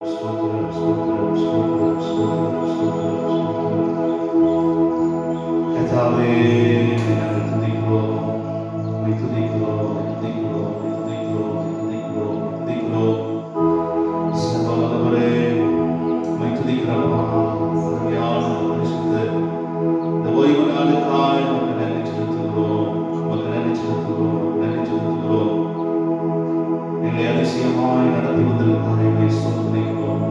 ஸ்தோத்திரம், ஸ்தோத்திரம், ஸ்தோத்திரம், ஸ்தோத்திரம், ஸ்தோத்திரம், ஸ்தோத்திரம். கர்த்தாவே, நாங்கள் துதிக்கிறோம், உம்மை துதிக்கிறோம், உம்மை துதிக்கிறோம், உம்மை துதிக்கிறோம், உம்மை துதிக்கிறோம், உம்மை துதிக்கிறோம். சர்வ வல்லவரே, உம்மை துதிக்கிறோம். அருமையான பரிசுத்த இந்த ஓய்வு நாளுக்காய் உமக்கு நன்றி செலுத்துகிறோம், உமக்கு நன்றி செலுத்துகிறோம், நன்றி செலுத்துகிறோம். எங்களை அதிசயமாய் நடத்தி வந்திருக்கிறாய், எங்களை சோதனைக்கிறோம்.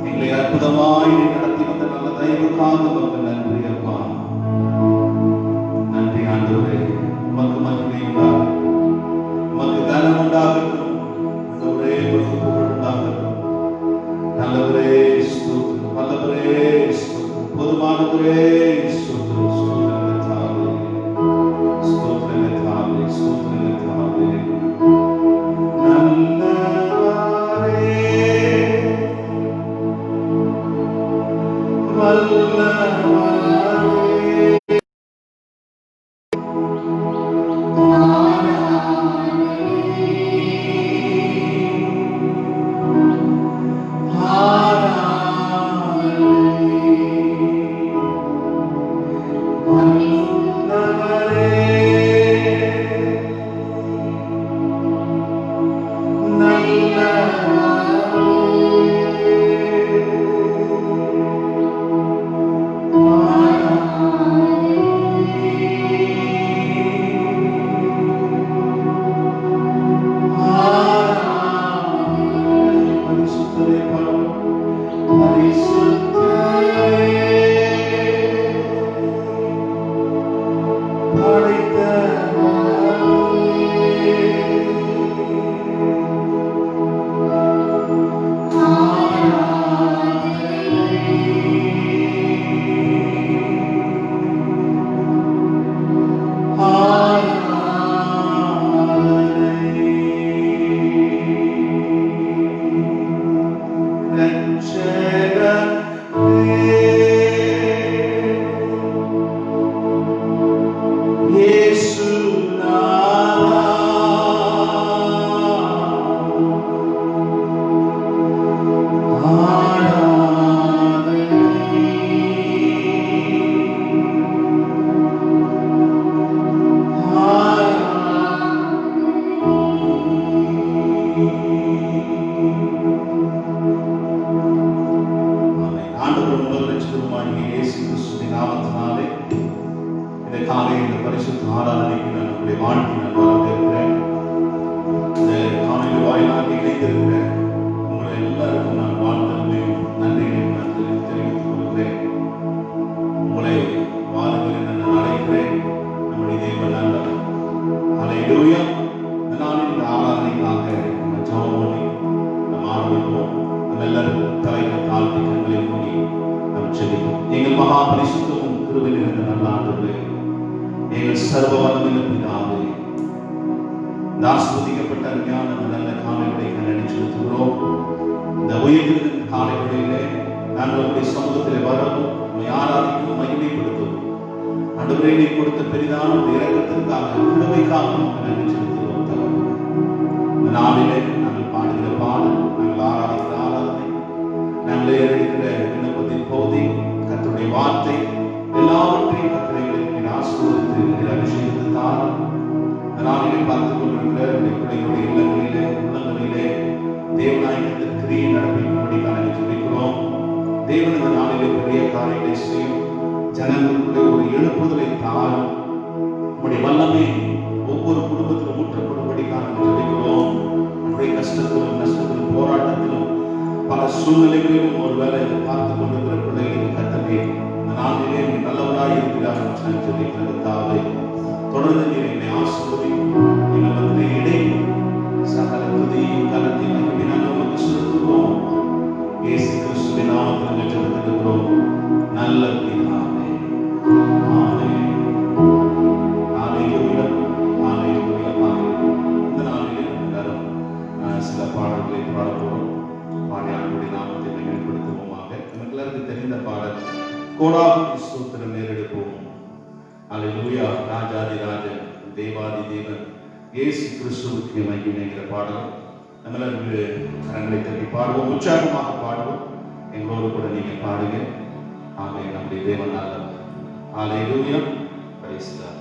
எங்களை அற்புதமாய் நடத்தி வந்த நல்ல தயவுக்காக உமக்கு நன்றி அப்பா. நன்றி ஆண்டவரே, உமக்கு மகிமை உண்டாகட்டும், உமக்கு கனம் உண்டாகட்டும், ஆண்டவரே உமக்கு புகழ் உண்டாகட்டும். நல்லவரே ஸ்தோத்திரம், வல்லவரே ஸ்தோத்திரம், போதுமானவரே ஸ்தோத்திரம், ஸ்தோத்திரம் தாவே, ஸ்தோத்திரம் தாவே, ஸ்தோத்திரம் தாவே. எங்கள் மகா பரிசுத்தமும் கிருபை நிறைந்த நல்ல ஆண்டவரே, எங்கள் சர்வ வல்லமையுள்ள பிதாவே, இந்த ஆசீர்வதிக்கப்பட்ட அருமையான நல்ல காலை வேளையை நன்றி செலுத்துகிறோம். இந்த உயர்ந்த காலை வேளையிலே நாங்கள் உங்களுடைய சமூகத்திலே வரவும், உம்மை ஆராதிக்கவும், மகிமைப்படுத்தவும், ஆண்டவரே நீர் கொடுத்த பெரிதான ஒரு இரக்கத்திற்காக, கிருபைக்காக உமக்கு நன்றி செலுத்துகிறோம். இந்த நாளிலே நாங்கள் பாடுகிற பாடல், நாங்கள் ஆராதிக்கிற ஆராதனை, நாங்கள் எழுதுகிற விண்ணப்பத்தின் பகுதி, கர்த்தருடைய வார்த்தை எல்லாவற்றையும் கர்த்தரை ஆசீர்வதித்து அபிஷேகத்தை தாரும். நாளிலே பார்த்துக் கொண்டிருக்கிற பிள்ளைகளுடைய இல்லங்களிலே, உள்ளங்களிலே தேவநாயகத்தின் கிரியை நடப்பிக்கும்படி நாங்கள் ஜெபிக்கிறோம். தேவன் இந்த நாளிலே பெரிய காரியங்களை செய்யும், ஜனங்களுடைய ஒரு எழுப்புதலை தாரும். உங்களுடைய வல்லமை ஒவ்வொரு குடும்பத்திலும் ஊற்றப்படும்படி நாங்கள் ஜெபிக்கிறோம். நம்முடைய கஷ்டத்திலும் நஷ்டத்திலும் போராட்டத்திலும் பல சூழ்நிலைகளிலும் ஒரு வேலை பார்த்துக் கொண்டிருக்கிற பிள்ளைகளின் கத்தனை இந்த நாளிலே நல்லவராய் இருக்கிறார்கள் ஜெபிக்கிறது தாவே. தொடர்ந்து நீர் என்னை ஆசீர்வதியும், எங்கள் மத்தியிலே இடையும் சகல துதியும் கலத்தையும் மகிமையும் நாங்கள் உமக்கு செலுத்துகிறோம். இயேசு கிறிஸ்துவின் நாமத்தில் ஜெபிக்கிறோம் நல்ல பிதாவே. ஆமென். ஹல்லேலூயா, ஹல்லேலூயா, ஹல்லேலூயா. இந்த நாளிலே எல்லாரும் சில பாடல்களை பாடப்போம். பாடியாளுடைய நாமத்தை மேம்படுத்துவோமாக. நமக்கு எல்லாருக்கும் தெரிந்த பாடல் கோடாபு ஸ்தோத்திரம் நேரெடுப்போம். அல்லேலூயா. ராஜாதி ராஜன் தேவாதி தேவன் இயேசு கிறிஸ்துவுக்கு மகிமைங்கிற பாடல் நம்மளுக்கு கரங்களை தட்டி பாடுவோம், உற்சாகமாக பாடுவோம். எங்களோடு கூட நீங்க பாடுங்க. ஆமென். நம்முடைய தேவன் நல்லவர். ஹல்லேலூயா. Praise God.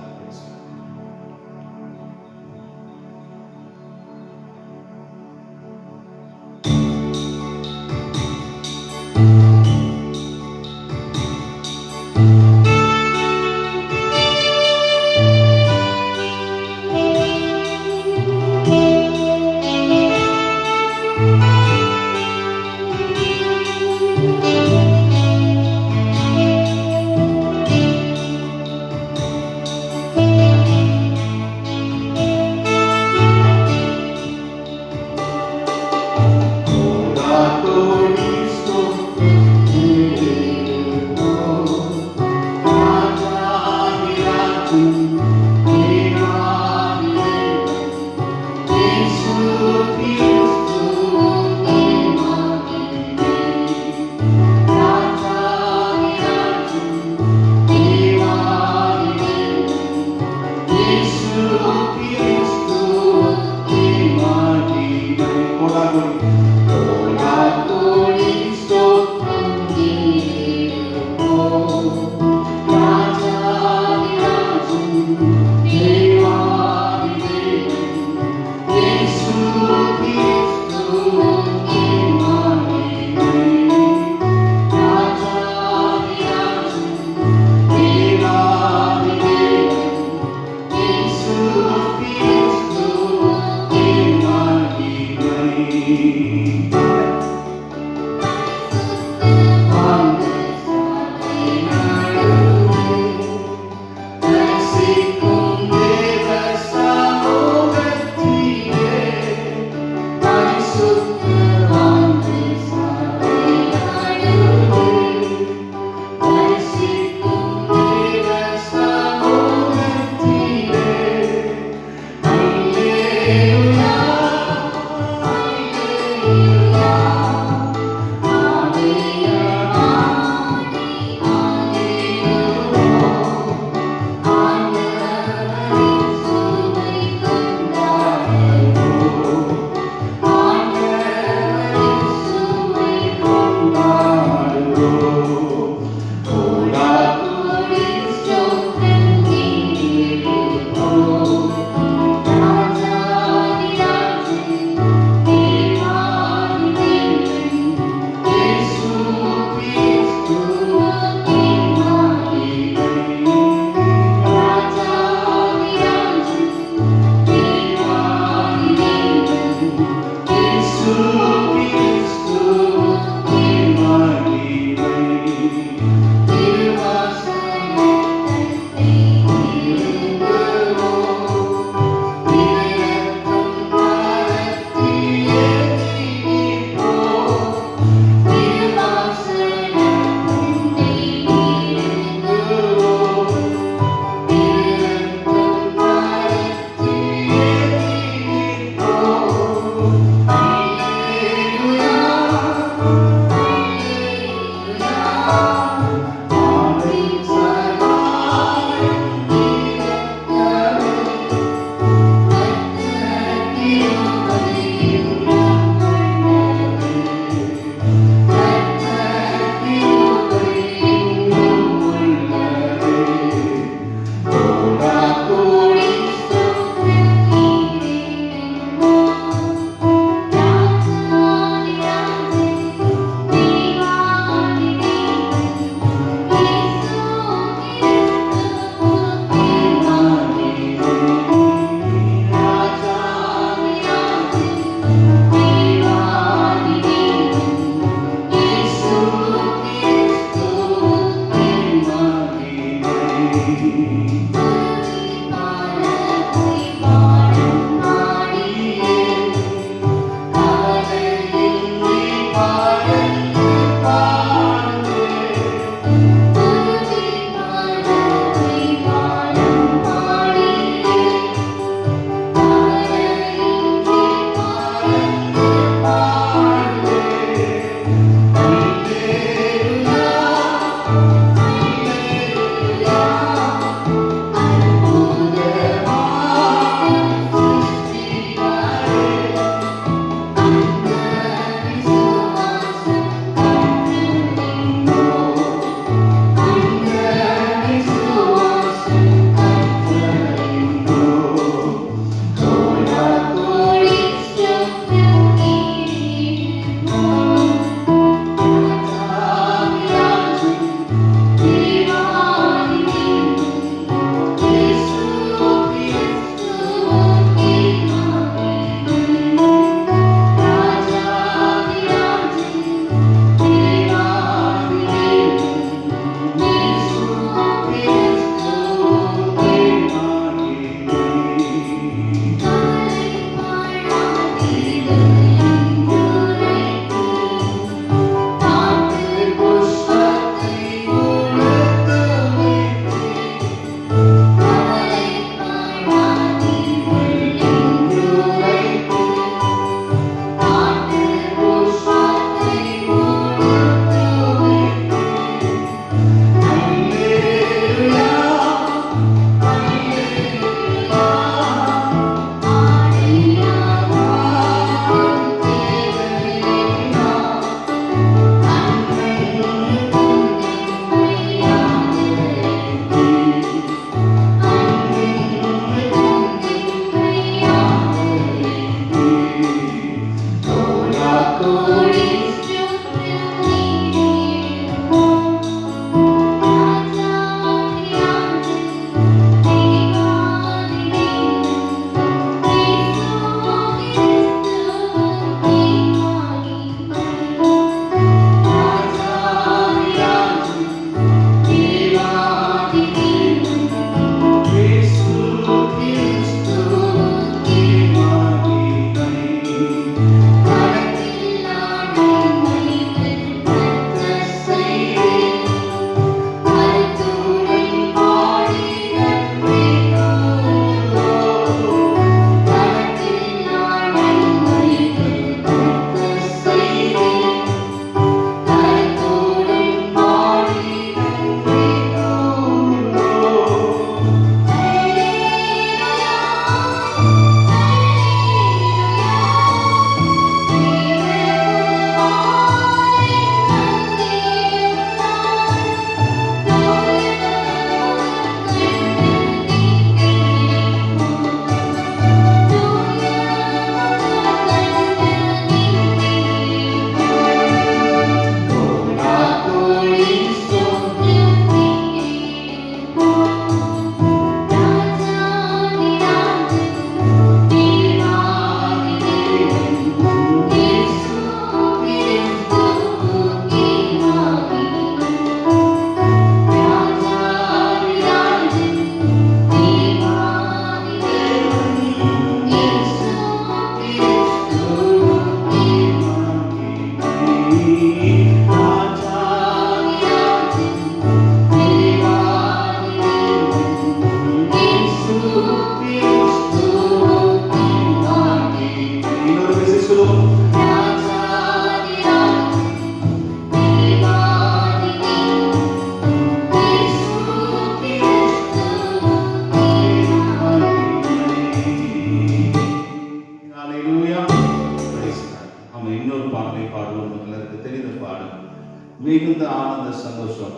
மிகுந்த ஆனந்த சந்தோஷம்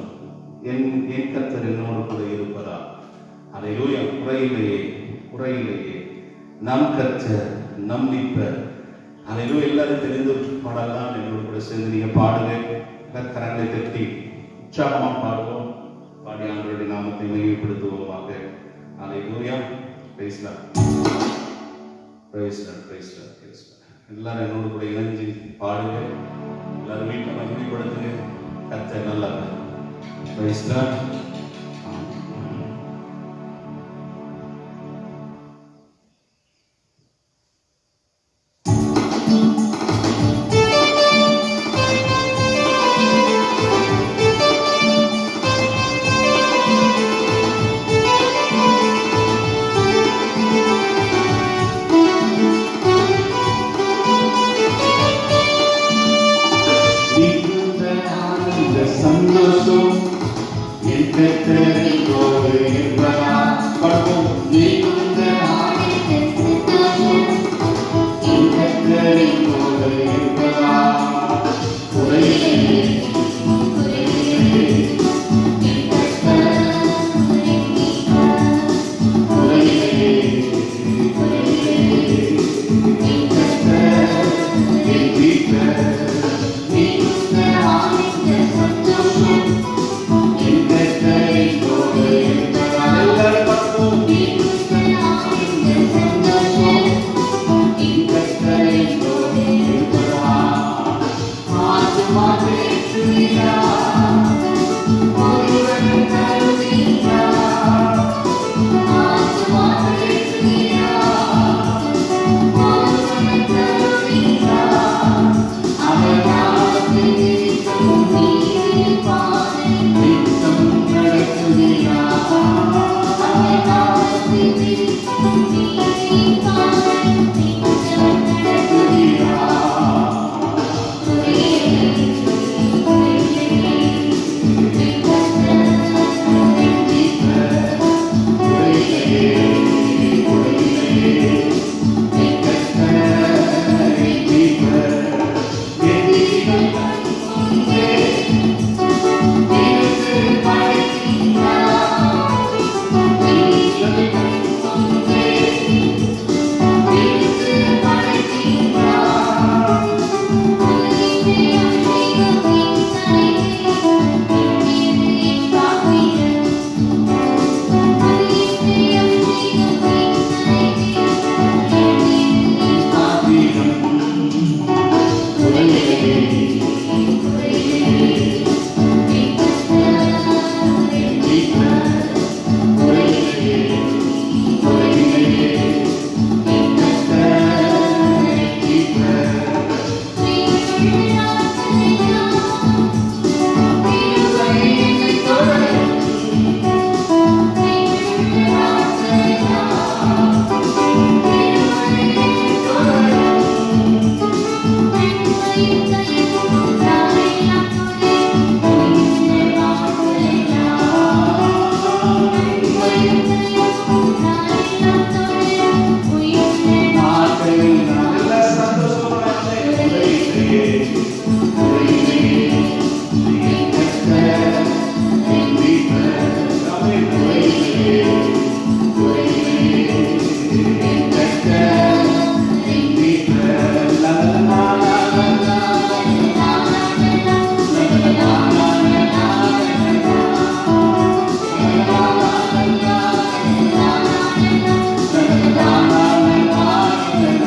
என் கர்த்தர் என்னோடு கூட இருப்பதா. அல்லேலூயா. குறையிலேயே நம் கர்த்தர் நம் மீட்பர். அல்லேலூயா. எல்லாரும் தெரிந்த பாடலாம் என்னோடு கூட சேர்ந்து நீங்க பாடுங்க. கரங்களை தட்டி உற்சாகமா பாடுவோம். பாடி ஆண்டவருடைய நாமத்தை மகிமைப்படுத்துவோமாக. அல்லேலூயா. Price Lord. எல்லாரும் என்னோடு கூட இணைஞ்சு பாடுங்க. எல்லாரும் வீட்டை மகிமைப்படுத்துங்க. கர்த்தர் நல்லவர். Praise Lord.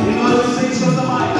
இன்னொரு விசை சொந்தமாய்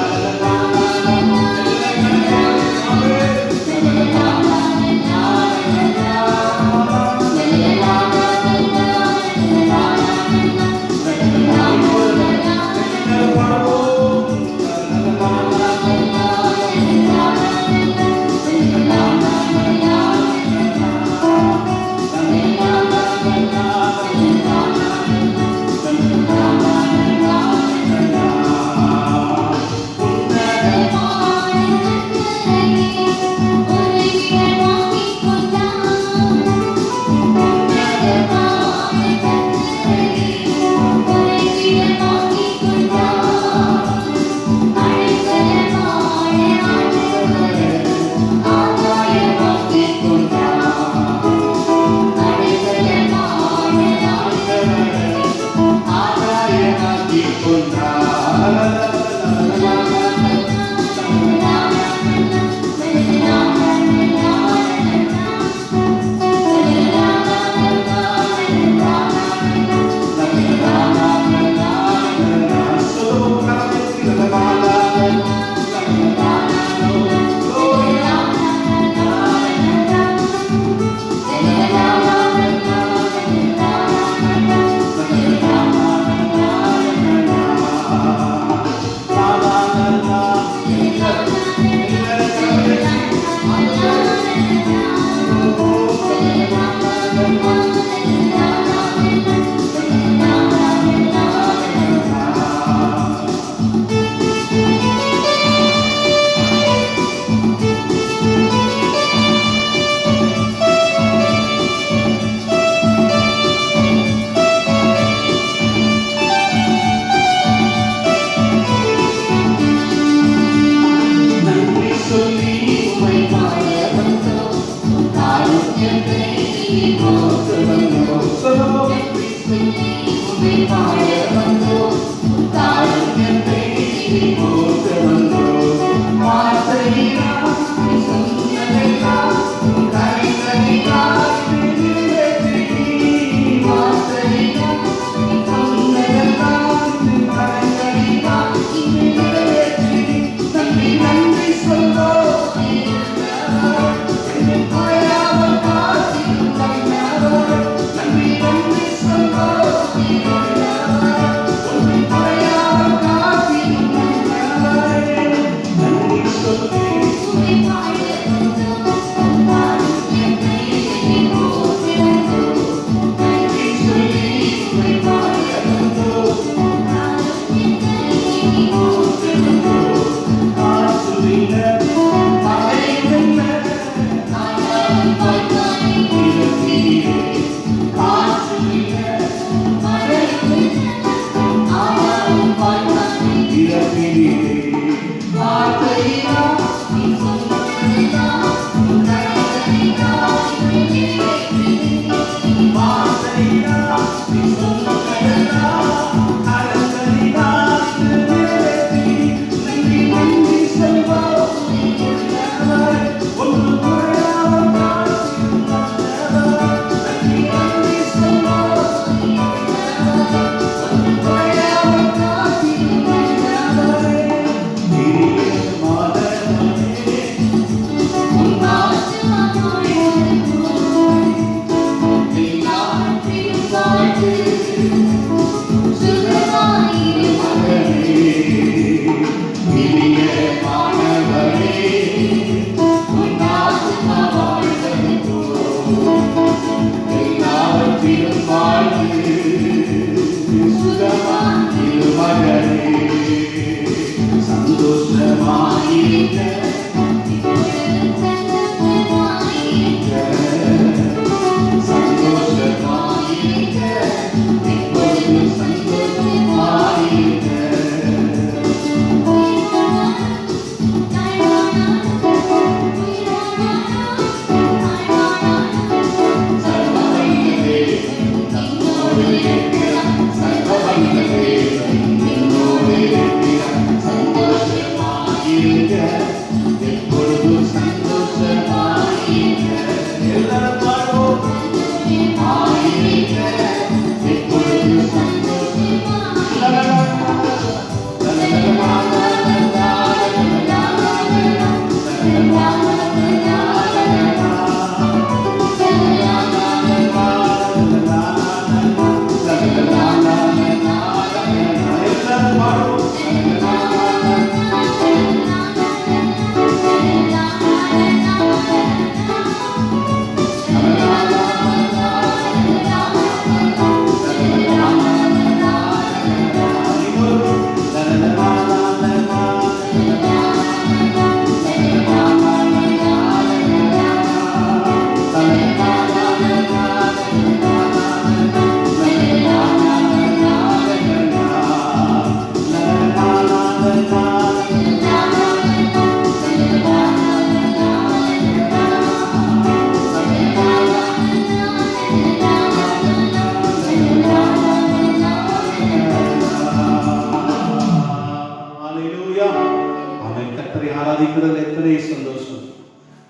ஆராதிக்கிறதுல எத்தனை சந்தோஷம்,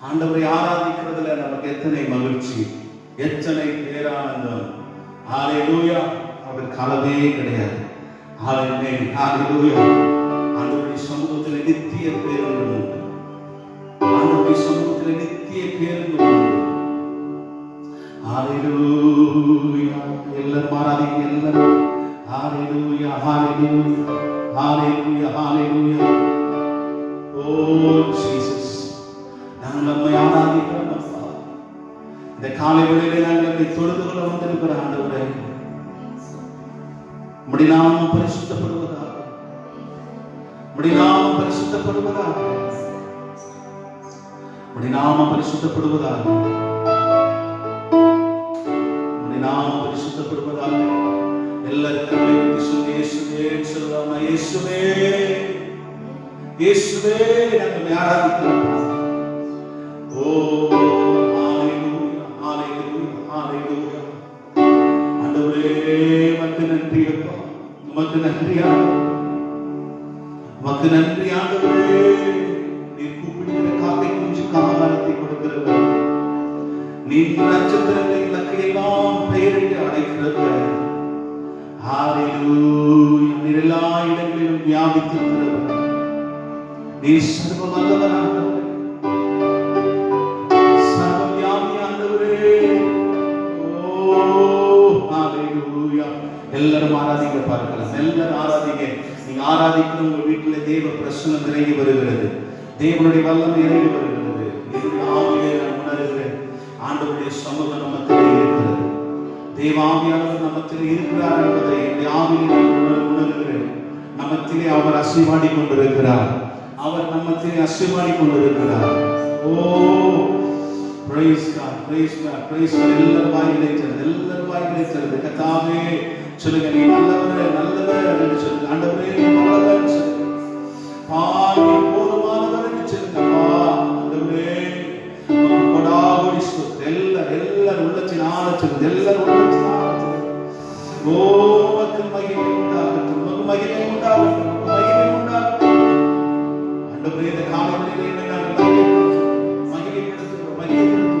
ஆண்டவரை ஆராதிக்கிறதுல நமக்கு எத்தனை மகிழ்ச்சி, எத்தனை பேரானந்தம். ஹல்லேலூயா. அவர் காலமே கிடையாது. ஹல்லேலூயா. ஆண்டவருடைய சமூகத்தில் நித்திய பேருந்து உண்டு. ஆண்டவருடைய சமூகத்தில் நித்திய பேருந்து உண்டு. ஹல்லேலூயா. எல்லாரும் ஆராதிக்க, எல்லாரும் ஹல்லேலூயா, ஹல்லேலூயா, ஹல்லேலூயா, ஹல்லேலூயா. Oh Jesus, நாங்கள் நம்மை ஆராதிக்கிறோம் அப்பா. இந்த காலை வேளையிலே நாங்கள் நம்மை தொழுது கொள்ள வந்திருக்கிற ஆண்டவரே, உம்முடைய நாமம் பரிசுத்தப்படுவதாக, உம்முடைய நாமம் பரிசுத்தப்படுவதாக, உம்முடைய நாமம் பரிசுத்தப்படுவதாக, உம்முடைய நாமம் பரிசுத்தப்படுவதாக. எல்லாரும் இயேசுவே சொல்லலாம். இயேசுவே, இயேசுவே நம்மை ஆராதிக்கிறோம். ஓ ஹல்லேலூயா, ஹல்லேலூயா, ஹல்லேலூயா. ஆண்டவரே உமக்கு நன்றி அப்பா, உமக்கு நன்றி ஆண்டவரே, உமக்கு நன்றி ஆண்டவரே. நீர் கூப்பிடுகிற காக்கை குஞ்சு காலத்தை கொடுக்கிறவர், நீர் நட்சத்திரங்களை இலக்கையெல்லாம் பெயரிட்டு அழைக்கிறவர். ஹல்லேலூயா. நீர் எல்லா இடங்களிலும் வியாபித்திருக்கிறவர். நீர் சர்வ வல்லவர் ஆண்டவரே, சர்வ வியாபி ஆண்டவரே. ஓ ஹல்லேலூயா. எல்லாரும் ஆராதிக்க பார்க்கலாம், எல்லாரும் ஆராதிக்க. நீங்க ஆராதிக்கிற உங்க வீட்டில் தேவ பிரசன்னம் இறங்கி வருகிறது, தேவனுடைய வல்லமை இறங்கி வருகிறது. என்னுடைய ஆவியை நான் உணர்கிறேன், ஆண்டவருடைய சமூகம் நமத்திலே இருக்கிறது, தேவ ஆவியானவர் நமத்திலே இருக்கிறார் என்பதை என்னுடைய ஆவியை நான் உணர்கிறேன். நமத்திலே அவர் அசைவாடி கொண்டிருக்கிறார், அவர் நம்மத்திலே அசைவாடி கொண்டிருக்கிறார். ஓ praise God, praise God, praise God. எல்லாரும் வாயிலே சொல்லுங்க, எல்லாரும் வாயிலே சொல்லுங்க. கர்த்தாவே சொல்லுங்க, நீ நல்லவர், நல்லவர் என்று சொல்லுங்க. ஆண்டவரே நல்லவர் சொல்லுங்க. பாவி போதுமானவர் என்று சொல்லுங்க. ஆண்டவரே உமக்கு கொடாகொடி ஸ்தோத்திரம். எல்லாரும் உள்ளத்தின் ஆழத்தில், எல்லாரும் உள்ளத்தின் ஆழத்தில். ஓ உமக்கு மகிமை உண்டாகட்டும், உமக்கு மகிமை உண்டாகட்டும், மகிமை உண்டாகட்டும். ஆண்டவரே இந்த காலையிலே நாங்கள் மகிமைப்படுத்துகிறோம், மகிமைப்படுத்துகிறோம்.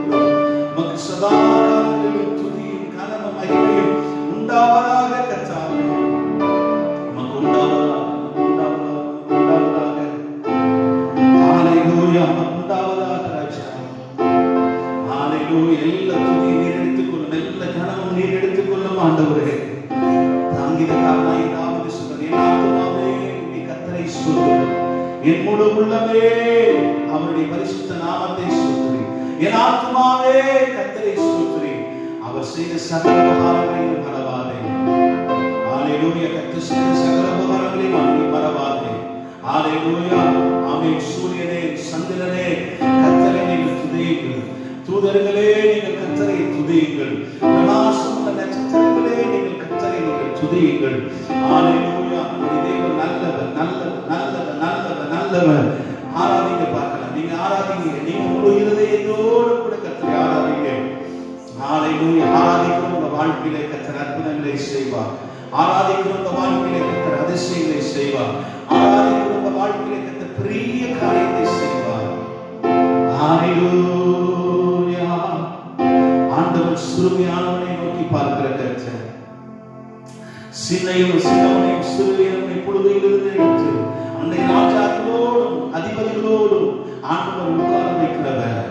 உமக்கு சதா காலங்களிலும் துதியும் கனமும் மகிமையும் உண்டாவதாக கர்த்தாவே. உமக்கு உண்டாவதாக, உண்டாவதாக, உண்டாவதாக. ஹல்லேலூயா. உண்டாவதாக ராஜா. ஹல்லேலூயா. எல்லா துதியும் நீர் எடுத்துக்கொள்ளும், எல்லா கனமும் நீர் எடுத்துக்கொள்ளும் ஆண்டவரே. தாங்கிதக்காரனாய் தாவீது சொன்னார், என் ஆத்துமாவே நீ கர்த்தரை ஸ்தோத்திரி, என் முழு உள்ளமே அவருடைய பரிசுத்த நாமத்தை ஸ்தோத்திரி. என் ஆத்துமாவே கர்த்தரை ஸ்தோத்திரி, அவர் செய்த சகல உபகாரங்களையும் மறவாதே. ஹல்லேலூயா. கர்த்தர் செய்த சகல உபகாரங்களையும் நீ மறவாதே. ஹல்லேலூயா. ஆமென். சூரியனே, சந்திரனே, கர்த்தரை நீங்கள் துதியுங்கள். தூதர்களே, நீங்கள் கர்த்தரை துதியுங்கள். பிரகாசமுள்ள நட்சத்திரங்களே, நீங்கள் கர்த்தரை நீங்கள் துதியுங்கள். ஹல்லேலூயா. தேவன் நல்லவர், நல்லவர், நல்லவர், நல்லவர், நல்லவர். ஆராதிங்க பார்க்கலாம். நீங்க ஆராதிங்க, நீங்க முழு இருதயத்தோடு கூட கர்த்தரை ஆராதிங்க. ஹல்லேலூயா. ஆராதிக்கிற உங்க வாழ்க்கையிலே கர்த்தர் அற்புதங்களை செய்வார். ஆராதிக்கிற உங்க வாழ்க்கையிலே கர்த்தர் அதிசயங்களை செய்வார். ஆராதிக்கிற உங்க வாழ்க்கையிலே கர்த்தர் பெரிய காரியத்தை செய்வார். ஹல்லேலூயா. ஆண்டவர் சிறுமியானவனை நோக்கி பார்க்கிற கர்த்தர், சின்னையும் சின்னவனையும் சிறுமியவனை புழுதியிலிருந்து எடுத்து அன்னை ராஜாக்களோடும் அதிபதிகளோடும் ஆண்டவர் உட்கார வைக்கிறவர்.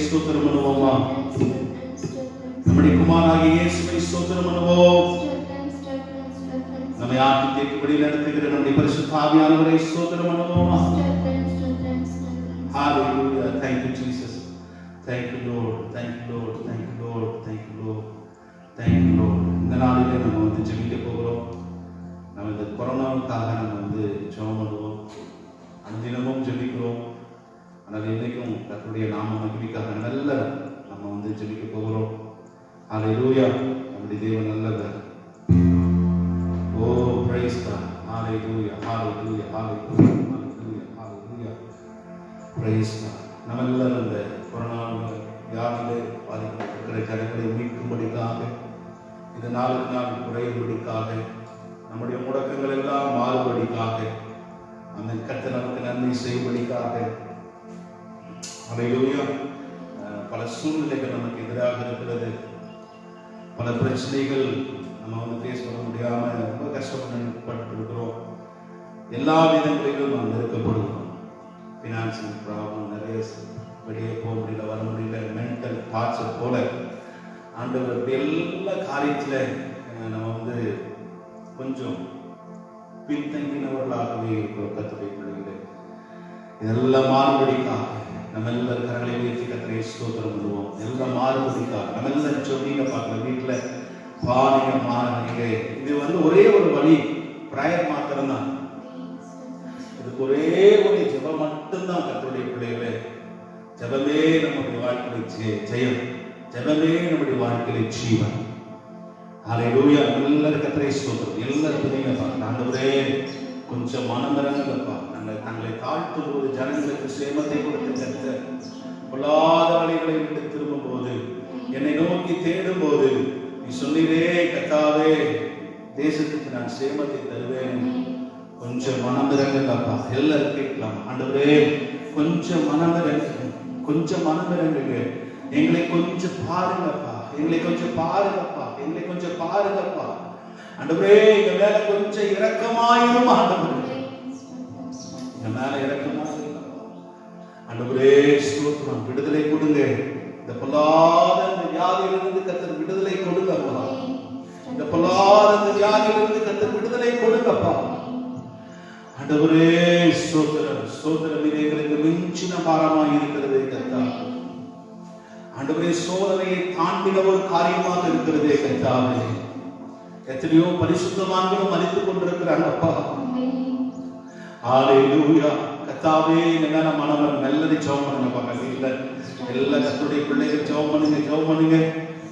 ஸ்தோத்திரம் பண்ணுவோமா? நம்முடைய குமாரனாகிய இயேசுவை ஸ்தோத்திரம் பண்ணுவோம். நம்மை ஆட்டி தேக்கும்படி நடத்துகிற நம்முடைய பரிசுத்த ஆவியானவரை ஸ்தோத்திரம் பண்ணுவோமா? Hallelujah. Thank you, Jesus. Thank you, Lord. Thank you, Lord. Thank you, Lord. Thank you, Lord. Thank you, Lord. இந்த நாளிலே நம்ம வந்து ஜெபிக்க போகிறோம். நம்ம இந்த கொரோனாவுக்காக நம்ம வந்து ஜெபம் பண்ணுவோம். அனுதினமும் ஜெபிக்கிறோம். ஆனால் இன்னைக்கும் கர்த்தருடைய நாம மகிமைக்காக நல்ல நம்ம வந்து ஜெபிக்க போகிறோம். ஹல்லேலூயா. நம்முடைய தேவன் நல்லவர். Oh, praise God. Hallelujah. Hallelujah. Hallelujah. Hallelujah. Hallelujah. Praise God. நம்ம எல்லாரும் இந்த கொரோனா வியாதியிலே பாதிக்கப்பட்டிருக்கிற ஜனங்களை மீட்கும்படிக்காக, இது நாளுக்கு நாள் குறையும்படிக்காக, நம்முடைய முடக்கங்கள் எல்லாம் மாறுபடிக்காக, அந்த கர்த்தர் நமக்கு நன்மை செய்யும்படிக்காக, ஹல்லேலூயா. பல சூழ்நிலைகள் நமக்கு எதிராக இருக்கிறது. பல பிரச்சனைகள் நம்ம வந்து ஃபேஸ் பண்ண முடியாம ரொம்ப கஷ்டப்பட்டு இருக்கிறோம். எல்லா விதங்களிலும் நாம் நெருக்கப்படுகிறோம். ஃபினான்சியல் ப்ராப்ளம், நிறைய வெளியே போக முடியல, வர முடியல, மென்டல் டார்ச்சர் போல ஆண்டவர் எல்லா காரியத்தில் நம்ம வந்து கொஞ்சம் பின்தங்கினவர்களாகவே இருக்கிறோம். கர்த்தருடைய பிள்ளைகளே, இதெல்லாம் மாறுபடிக்காக நம்ம எல்லாரும் கரங்களை உயர்த்தி கர்த்தரை ஸ்தோத்திரம் பண்ணுவோம். எல்லாம் மாறுபடிக்காக நம்ம எல்லாம் சொன்னீங்க பார்க்கல வீட்டில் பாருங்க மாறுங்க. இது வந்து ஒரே ஒரு வழி, பிரயர் மாத்திரம்தான். இதுக்கு ஒரே ஒரு ஜெபம் மட்டும்தான். கர்த்தருடைய பிள்ளைகளே, ஜெபமே நம்முடைய வாழ்க்கையில ஜெயம், ஜெபமே நம்முடைய வாழ்க்கையில ஜீவன். ஹல்லேலூயா. எல்லாரும் கர்த்தரை ஸ்தோத்திரம். எல்லாரும் துதிங்க பார்க்கலாம். ஆண்டவரே கொஞ்சம் மனம் இறங்குங்கப்பா. நாங்கள் தங்களை தாழ்த்தும் போது ஜனங்களுக்கு சேமத்தை கொடுத்து கர்த்தர் பொல்லாத வழிகளை விட்டு திரும்பும் போது, என்னை நோக்கி தேடும் போது நீ சொன்னீரே கர்த்தாவே தேசத்துக்கு நான் சேமத்தை தருவேன். கொஞ்சம் மனம் இறங்குங்கப்பா. எல்லாரும் கேட்கலாம். ஆண்டவரே கொஞ்சம் மனம் இறங்குங்க, கொஞ்சம் மனம் இறங்குங்க. எங்களை கொஞ்சம் பாருங்கப்பா, எங்களை கொஞ்சம் பாருங்கப்பா, எங்களை கொஞ்சம் பாருங்கப்பா. ஆண்டவரே எங்க மேல கொஞ்சம் இரக்கமாயிரும். ஆண்டவரே எங்க மேல இரக்கமாயிரும். ஆண்டவரே ஸ்தோத்திரம். விடுதலை கொடுங்க. இந்த பொல்லாத இந்த வியாதியிலிருந்து கர்த்தர் விடுதலை கொடுங்கப்பா. இந்த பொல்லாத இந்த வியாதியிலிருந்து கர்த்தர் விடுதலை கொடுங்கப்பா. ஆண்டவரே ஸ்தோத்திரம். ஸ்தோத்திரம். இது எங்களுக்கு மிஞ்சின பாரமாக இருக்கிறதே கர்த்தாவே. ஆண்டவரே சோதனையை தாண்டின ஒரு காரியமாக இருக்கிறதே கர்த்தாவே. எத்தனையோ பரிசுத்தவான்களும் மதித்துக் கொண்டிருக்கிறாங்கப்பா. ஹல்லேலூயா. கர்த்தாவே எங்க மனம் நல்லதை ஜெபம் பண்ணுங்கப்பா. வீட்டுல எல்லா கர்த்தருடைய பிள்ளைகள் ஜெபம் பண்ணுங்க, ஜெபம் பண்ணுங்க.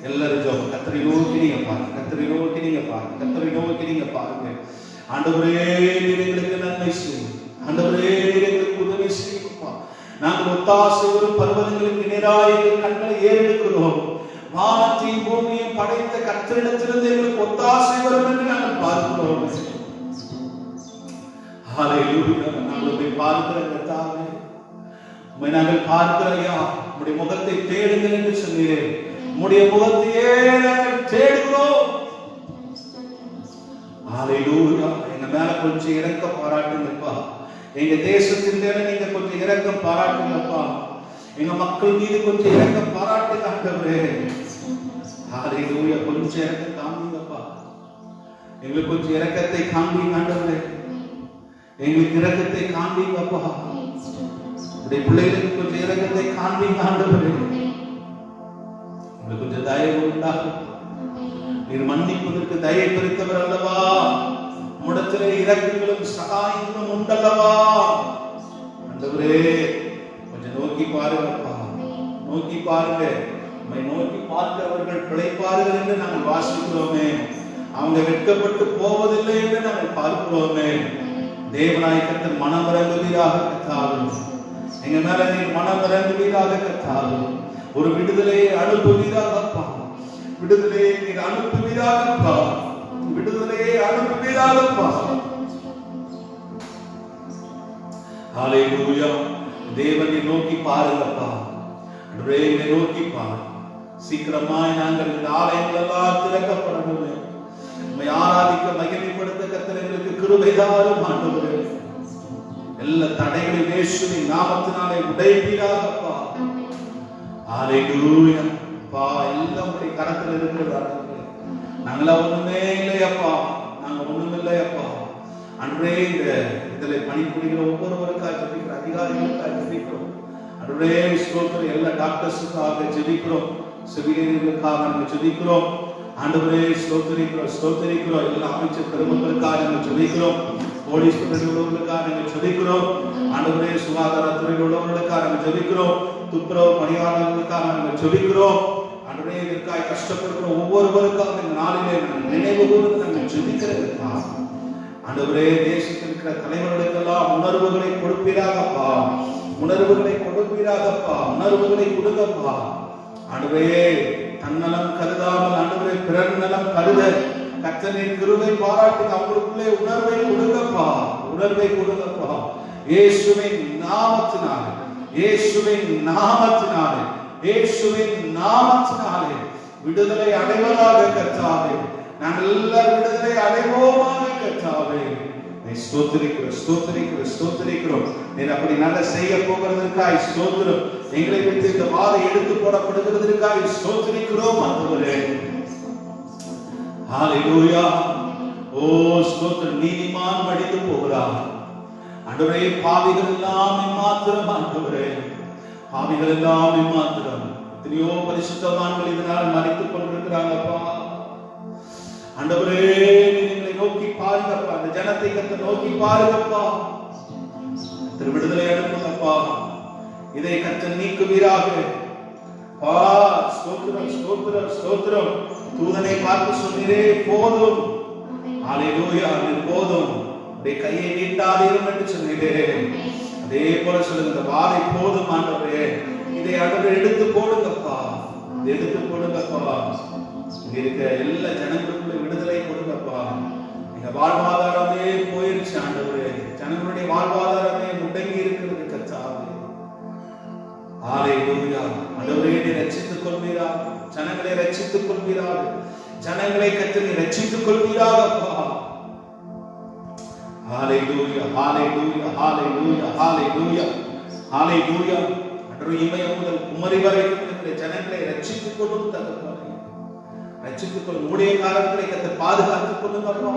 எல்லாரும் ஜெபம். கர்த்தரை நோக்கி நீங்க பாருங்க, கர்த்தரை நோக்கி நீங்க பாருங்க, கர்த்தரை நோக்கி நீங்க பாருங்க. ஆண்டவரே நீர் எங்களுக்கு நன்மை செய்யும். ஆண்டவரே நீர் எங்களுக்கு உதவி செய்யுங்கப்பா. நாங்கள் ஒத்தாசை வரும் பர்வதங்களுக்கு நேராக எங்கள் கண்களை ஏறெடுக்கிறோம். வானத்தையும் பூமியையும் படைத்த கர்த்தரிடத்திலிருந்து எங்களுக்கு ஒத்தாசை வரும் என்று நாங்கள் பார்க்கிறோம். ஹல்லேலூயா. நாங்கள் போய் பார்க்கிற கர்த்தாவே, உம்மை நாங்கள் பார்க்கிறையா. உம்முடைய முகத்தை தேடுங்கள் என்று சொன்னீரே. உம்முடைய முகத்தையே நாங்கள் தேடுகிறோம். ஹல்லேலூயா. எங்க மேல கொஞ்சம் இரக்கம் பாராட்டுங்கப்பா. எங்க தேசத்தின் மேல நீங்க கொஞ்சம் இரக்கம் பாராட்டுங்கப்பா. எங்க மக்கள் மீது கொஞ்சம் இரக்கம் பாராட்டுங்க ஆண்டவரே. ஹல்லேலூயா. கொஞ்சம் இரக்கம் காண்பீங்கப்பா. எங்களுக்கு கொஞ்சம் இரக்கத்தை காண்பீங்க ஆண்டவரே. எங்களுக்கு இரக்கத்தை காண்பீங்கப்பா. உடைய பிள்ளைகளுக்கு கொஞ்சம் இரக்கத்தை காண்பீங்க ஆண்டவரே. உங்களுக்கு கொஞ்சம் தயவு உண்டாகும். நீர் மன்னிப்பதற்கு தயை பெருத்தவர் அல்லவா. முடத்திலே இரக்கங்களும் சகாயங்களும் உண்டல்லவா. ஆண்டவரே கொஞ்சம் நோக்கி பாருங்கப்பா. நோக்கி பாருங்க. நம்மை நோக்கி பார்க்கிறவர்கள் பிழைப்பார்கள் என்று நாங்கள் வாசிக்கிறோமே. அவங்க வெட்கப்பட்டு போவதில்லை என்று நாங்கள் பார்க்கிறோமே. தேவனாய் கர்த்தர் மனம் இறங்குவீராக கர்த்தாவே. எங்க மேல நீர் மனம் இறங்குவீராக கர்த்தாவே. ஒரு விடுதலையை அனுப்புவீராகப்பா. விடுதலையை நீர் அனுப்புவீராகப்பா. விடுதலையை அனுப்புவீராகப்பா. ஹல்லேலூயா. தேவனை நோக்கி பாருங்கப்பா. ஆண்டவரை நோக்கி பாரு. சீக்கிரமாய் நாங்கள் இந்த ஆலயங்கள் எல்லாம் திறக்கப்படணுமே. உம்மை ஆராதிக்க மகிமைப்படுத்த கர்த்தர் எங்களுக்கு கிருபை தாரும் ஆண்டவரே. எல்லா தடைகளையும் இயேசுவின் நாமத்தினாலே உடைப்பீராகப்பா. ஹalleluya. அப்பா எல்லாம் உடைய கரத்தில் இருக்கிறது. நாங்களா ஒண்ணுமே இல்லையப்பா, நாங்க ஒண்ணுமே இல்லையப்பா. அன்றே இதில் பணிபுரிகிற ஒவ்வொருவருக்காக ஜெபிக்கிறோம், அதிகாரிகளுக்காக ஜெபிக்கிறோம். அன்றே ஸ்தோத்திரம், எல்லா டாக்டர்ஸுக்காக ஜெபிக்கிறோம், செவிலியர்களுக்காக நாங்கள் ஜெபிக்கிறோம். ஆண்டவரே ஸ்தோத்திரிக்கிறோம், ஸ்தோத்திரிக்கிறோம். எல்லா அமைச்சர் பெருமக்களுக்காக நாங்கள் ஜெபிக்கிறோம், போலீஸ் துறையில் உள்ளவர்களுக்காக நாங்கள் ஜெபிக்கிறோம். ஆண்டவரே சுகாதாரத்துறையில் உள்ளவர்களுக்காக நாங்கள் ஜெபிக்கிறோம், துப்புரவு பணியாளர்களுக்காக நாங்கள் ஜெபிக்கிறோம். ஆண்டவரே இதற்காக கஷ்டப்படுகிற ஒவ்வொருவருக்காக இந்த நாளிலே நாங்கள் நினைவு கூர்ந்து நாங்கள் ஜெபிக்கிறதுக்கா. ஆண்டவரே தேசத்தில் இருக்கிற தலைவர்களுக்கெல்லாம் உணர்வுகளை கொடுப்பீராகப்பா, உணர்வுகளை கொடுப்பீராகப்பா, உணர்வுகளை கொடுங்கப்பா. ஆண்டவரே தன்னலம் கருதாமல் ஆண்டவரே பிறர் நலம் கருத கர்த்தரின் கிருபை பாராட்டி அவங்களுக்குள்ளே உணர்வை கொடுங்கப்பா, உணர்வை கொடுங்கப்பா. இயேசுவின் நாமத்தினாலே, இயேசுவின் நாமத்தினாலே, இயேசுவின் நாமத்தினாலே விடுதலை அடைவதாக கர்த்தாவே. நாங்கள் எல்லாரும் விடுதலை அடைவோமாக கர்த்தாவே. ஸ்தோத்திரிக்கிறோம், ஸ்தோத்திரிக்கிறோம், ஸ்தோத்திரிக்கிறோம். நீர் அப்படி நல்ல செய்ய போகிறதற்காய் ஸ்தோத்திரம். எங்களை விட்டு இந்த வாதை எடுத்து போடப்படுகிறதற்காய் ஸ்தோத்திரிக்கிறோம் ஆண்டவரே. ஹalleluya. ஓ ஸ்தோத்திரம். நீதிமான் மடிந்து போகிறார் ஆண்டவரே, பாவிகள் எல்லாம் இம்மாத்திரம் ஆண்டவரே, பாவிகள் எல்லாம் இம்மாத்திரம். எத்தனையோ பரிசுத்தவான்கள் இதனால் மறித்துக் கொண்டிருக்கிறாங்கப்பா. ஆண்டவரே எங்களை நோக்கி பாருங்கப்பா, அந்த ஜனத்தை கத்த நோக்கி பாருங்கப்பா. விடுதலை அனுப்புங்கப்பா, இதை கத்த நீக்குவீராக. ஸ்தோத்திரம், ஸ்தோத்திரம், ஸ்தோத்திரம். தூதனை பார்த்து சொன்னீரே போதும், ஹalleluya, போதும், உடைய கையை நீட்டாதீரும் என்று சொன்னீரே. அதே போல சொல்லுங்க, இந்த வாதை போதும் ஆண்டவரே, இதை ஆண்டவரே எடுத்து போடுங்கப்பா, எடுத்து போடுங்கப்பா. இங்க இருக்க எல்லா ஜனங்களுக்குள்ள விடுதலை கொடுங்கப்பா. எங்க வாழ்வாதாரமே போயிருச்சு ஆண்டவரே, ஜனங்களுடைய வாழ்வாதாரமே முடங்கி இருக்கிறது கர்த்தாவே. ஹalleluya. ஆண்டவரே நீர் ரட்சித்துக் கொள்வீராக, ஜனங்களை ரட்சித்துக் கொள்வீராக, ஜனங்களை கர்த்தர் நீர் ரட்சித்துக் கொள்வீராகப்பா. ஹalleluya, ஹalleluya, ஹalleluya, ஹalleluya, ஹalleluya. ஆண்டவரே இமயம் முதல் குமரி வரைக்கும் இருக்கிற ஜனங்களை ரட்சித்துக் கொள்ளும் தகப்பனே, ரட்சித்துக் கொள்ளும். ஊழியக்காரர்களை கர்த்தர் பாதுகாத்துக் கொள்ளுங்கப்பா,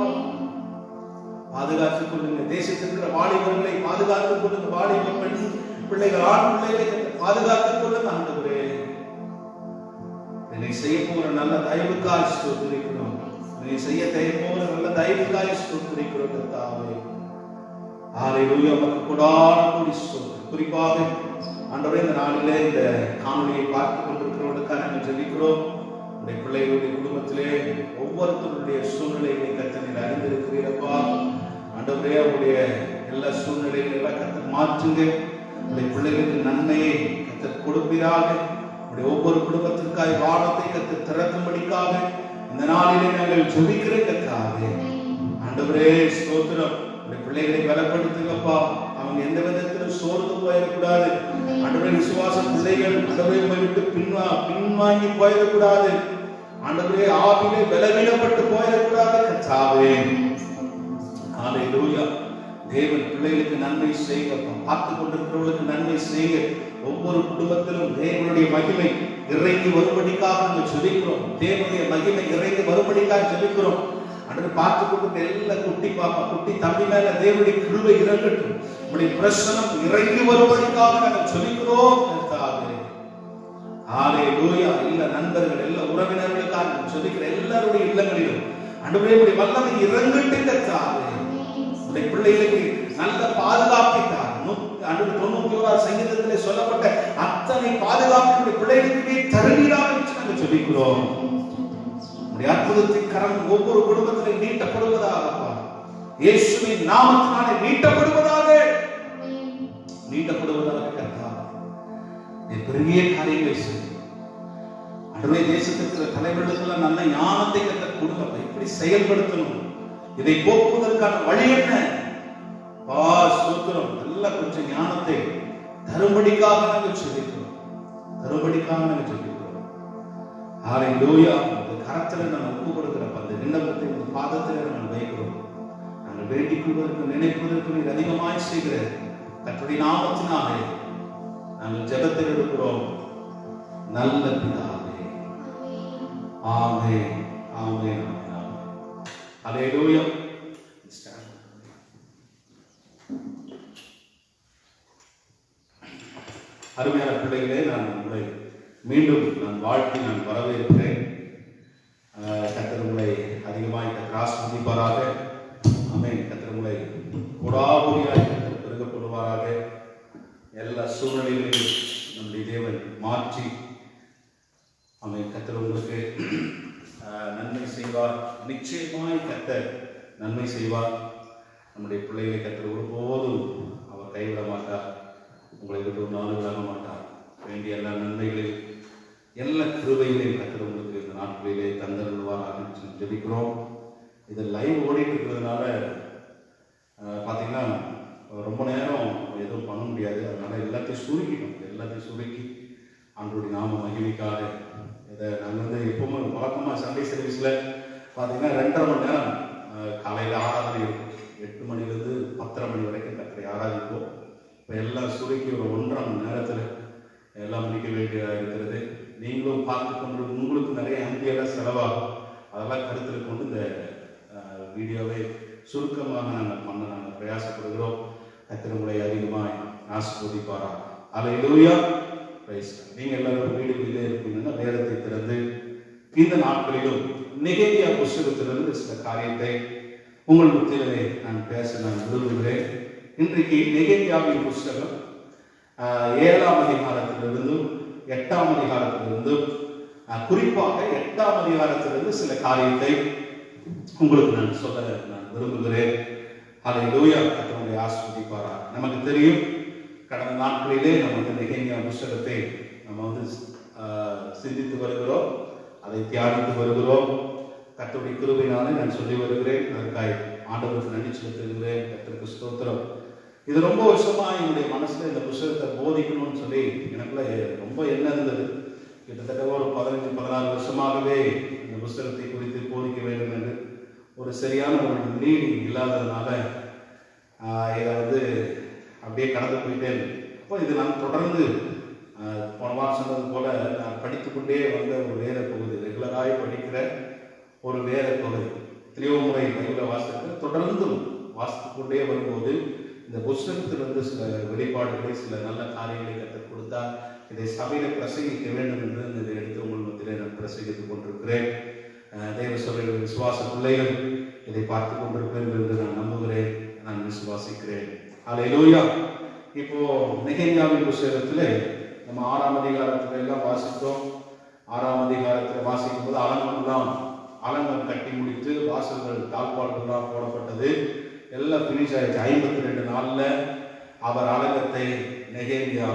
பாதுகாத்துக் கொள்ளுங்க. தேசத்தில் இருக்கிற வாலிபர்களை பாதுகாத்துக் கொள்ளுங்க, வாலிப பெண் பிள்ளைகள், ஆண் பிள்ளைகளை பாதுகாத்துக் கொள்ளுங்க ஆண்டவரே. என்னை செய்ய போகிற நல்ல தயவுக்காய் ஸ்தோத்திரிக்கிறோம், என்னை செய்ய போகிற நல்ல தயவுக்காய் ஸ்தோத்திரிக்கிறோம் கர்த்தாவே. ஹalleluya. நமக்கு கொடான கோடி ஸ்தோத்திரம். குறிப்பாக ஆண்டவரே இந்த நாளிலே இந்த காணொலியை பார்த்துக் கொண்டிருக்கிறவர்களுக்காக நாங்கள் ஜெபிக்கிறோம். உடைய பிள்ளைகளுடைய குடும்பத்திலே ஒவ்வொருத்தருடைய சூழ்நிலைகளை கர்த்தர் நீர் அறிந்திருக்கிறீரப்பா. ஆண்டவரே அவருடைய எல்லா சூழ்நிலைகளை எல்லாம் கர்த்தர் மாற்றுங்க. உடைய பிள்ளைகளுக்கு நன்மையை கர்த்தர் கொடுப்பீராக. உடைய ஒவ்வொரு குடும்பத்திற்காக வானத்தை கர்த்தர் திறக்கும்படிக்காக இந்த நாளிலே நாங்கள் ஜெபிக்கிற கர்த்தாவே. ஆண்டவரே ஸ்தோத்திரம். உடைய பிள்ளைகளை பலப்படுத்துங்கப்பா, அவங்க எந்த விதத்திலும் சோர்ந்து போயிடக்கூடாது ஆண்டவரே. விசுவாச பிள்ளைகள் ஆண்டவரே விட்டு பின்வாங்கி போயிடக்கூடாது ஆண்டவரே, ஆவிலே பலவீனப்பட்டு போயிடக்கூடாது கர்த்தாவே. ஹalleluya. தேவன் பிள்ளைகளுக்கு நன்மை செய்யுங்கப்பா, பார்த்துக் கொண்டிருக்கிறவர்களுக்கு நன்மை செய்யுங்க. ஒவ்வொரு குடும்பத்திலும் தேவனுடைய மகிமை இறங்கி வரும்படிக்காக நாங்கள் ஜெபிக்கிறோம், தேவனுடைய மகிமை இறங்கி வரும்படிக்காக ஜெபிக்கிறோம். அன்று பார்த்து கொண்டு எல்லா குட்டி பாப்பா குட்டி தம்பி மேல தேவனுடைய கிருபை இறங்கட்டும், உங்களுடைய பிரசனம் இறங்கி வரும்படிக்காக நாங்கள் ஜெபிக்கிறோம் கர்த்தாவே. ஹalleluya. எல்லா நண்பர்கள் எல்லா உறவினர்களுக்காக நாங்கள் ஜெபிக்கிற எல்லாருடைய இல்லங்களிலும் ஆண்டவரே உம்முடைய வல்லமை இறங்கட்டும் கர்த்தாவே. உம்முடைய பிள்ளைகளுக்கு நல்ல பாதுகாப்பை தார். 91 சங்கீதத்திலே சொல்லப்பட்ட அத்தனை பாதுகாப்பு பிள்ளைகளுக்கு தருவீராக நாங்கள் ஜெபிக்கிறோம். அற்புதத்தின் கரம் ஒவ்வொரு குடும்பத்திலும் நீட்டப்படுவதாக, இயேசுவின் நாமத்தினாலே நீட்டப்படுவதாக, நீட்டப்படுவதாக கர்த்தாவே. பெரிய காரியங்களை செய்யும் அன்றைய தேசத்திற்கு தலைவர்களுக்கெல்லாம் நல்ல ஞானத்தை கர்த்தர் கொடுங்க, எப்படி செயல்படுத்தணும், இதை போக்குவதற்கான வழி என்ன. ஸ்தோத்திரம். நல்ல கொஞ்சம் ஞானத்தை தரும்படிக்காக நாங்கள் ஜெபிக்கிறோம், தரும்படிக்காக நாங்கள் ஜெபிக்கிறோம். ஹalleluya. கரத்தில் நம்ம ஒப்பு கொடுக்கிறப்ப அந்த விண்ணப்பத்தை உங்கள் பாதத்தில் நம்ம வைக்கிறோம். நாங்கள் வேண்டிக் கொள்வதற்கு நினைப்பதற்கு நீர் அதிகமாய் செய்கிற கர்த்தருடைய நாமத்தினாலே நாங்கள் ஜெபத்தில் எடுக்கிறோம். நல்ல பிதாவே. ஆமென், ஆமென், ஆமென். ஹல்லேலூயா. அருமையான பிள்ளைகளே, நான் உங்களை மீண்டும் வாழ்த்தி வரவேற்கிறேன். கர்த்தர் உங்களை அதிகமாக ஆசீர்வதிப்பாராக. ஆமென். கர்த்தர் உங்களை கொடாபுரியாய் கர்த்தர் பெருகப்படுவாராக. எல்லா சூழ்நிலைகளையும் நம்முடைய தேவன் மாற்றி ஆமென். கர்த்தர் உங்களுக்கு நன்மை செய்வார். நிச்சயமாய் கர்த்தர் நன்மை செய்வார். நம்முடைய பிள்ளைகளை கர்த்தர் ஒருபோதும் அவர் கைவிட மாட்டார். உங்களை விட்டு ஒரு நாள் விலக மாட்டார். வேண்டிய எல்லா நன்மைகளையும் எல்லா கிருபைகளையும் கர்த்தர் உங்களுக்கு இந்த நாட்களிலே தந்தருள்வாராக ஜெபிக்கிறோம். இது லைவ் ஓடிட்டு இருக்கிறதுனால பார்த்தீங்கன்னா ரொம்ப நேரம் எதுவும் பண்ண முடியாது. அதனால எல்லாத்தையும் சுருக்கி ஆண்டவருடைய நாம மகிமைக்காக இதை நாங்கள் எப்பவுமே வழக்கமாக சண்டே சர்வீஸில் பார்த்தீங்கன்னா 2.5 மணி நேரம் காலையில் ஆராதனை இருக்கும். 8 மணிலேருந்து 10:30 மணி வரைக்கும் கர்த்தரை ஆராதிப்போம். இப்போ எல்லாம் சுருக்கி ஒரு 1.5 மணி நேரத்தில் எல்லாம் முடிக்க வேண்டியதாக இருக்கிறது. நீங்களும் பார்த்து கொண்டு உங்களுக்கு நிறைய அம்பியெல்லாம் செலவாகும். அதெல்லாம் கருத்தில் கொண்டு இந்த வீடியோவை சுருக்கமாக நாங்கள் பிரயாசப்படுகிறோம். கர்த்தர் உங்களை அதிகமாக ஆசீர்வதிப்பாரா. அல்லேலூயா. பிரைஸ். நீங்கள் எல்லாரும் வீடுகளிலே இருப்பீங்கன்னா வேதத்தை திறந்து இந்த நாட்களிலும் நெகேமியா புஸ்தகத்திலிருந்து சில காரியத்தை உங்கள் மத்தியிலே நான் பேச விரும்புகிறேன். இன்றைக்கு நெகேமியாவின் புஸ்தகம் 7ஆம் அதிகாரத்திலிருந்தும் 8ஆம் அதிகாரத்திலிருந்தும் குறிப்பாக 8ஆம் அதிகாரத்திலிருந்து சில காரியத்தை உங்களுக்கு நான் சொல்ல விரும்புகிறேன். அல்லேலூயா. கர்த்தரை ஆசீர்வதிப்பாரா. நமக்கு தெரியும், கடந்த நாட்களிலே நம்ம நெகேமியா புஸ்தகத்தை நம்ம சிந்தித்து வருகிறோம், அதை தியானித்து வருகிறோம். கர்த்தருடைய கிருபையினாலே நான் சொல்லி வருகிறேன். அதற்காக ஆண்டவருக்கு நன்றி செலுத்துகிறேன். கர்த்தருக்கு ஸ்தோத்திரம். இது ரொம்ப வருஷமா என்னுடைய மனசுல இந்த புஸ்தகத்தை போதிக்கணும்னு சொல்லி எனக்குள்ள ரொம்ப எண்ணம் இருந்தது. கிட்டத்தட்ட ஒரு 15-16 வருஷமாகவே இந்த புஸ்தகத்தை குறித்து போதிக்க வேண்டும் என்று ஒரு சரியான ஒரு நீட் இல்லாததுனால இதை அப்படியே கடந்து போயிட்டேன். அப்போ இது நான் தொடர்ந்து போன வாரம் சொன்னது போல நான் படித்துக்கொண்டே வந்த ஒரு வேத பகுதி, ரெகுலராக படிக்கிற ஒரு வேத பகுதி. எத்தனையோ முறை பைபிளை வாசித்து தொடர்ந்தும் வாசித்து கொண்டே வரும்போது இந்த புஸ்தகத்திலிருந்து சில வெளிப்பாடுகளை, சில நல்ல காரியங்களை கற்றுக் கொடுத்தால் இதை சபையில பிரசங்கிக்க வேண்டும் என்று இதை எடுத்து உங்கள் மத்தியிலே நான் பிரசங்கித்துக் கொண்டிருக்கிறேன். தேவ சபையில் விசுவாச பிள்ளைகள் இதை பார்த்து கொண்டிருப்பீர்கள் என்று நான் நம்புகிறேன், நான் விசுவாசிக்கிறேன். அல்லேலூயா. இப்போ நெகேமியாவின் புஸ்தகத்திலே நம்ம 6ஆம் அதிகாரத்துல எல்லாம் வாசித்தோம். 6ஆம் அதிகாரத்தில் வாசிக்கும் போது அலங்கம் கட்டி முடித்து வாசல்கள் தாழ்பாடுகள்லாம் போடப்பட்டது. எல்லாம் பினிஷ் ஆயிடுச்சு. 52 நாள்ல அவர் அலங்கத்தை நெகேமியா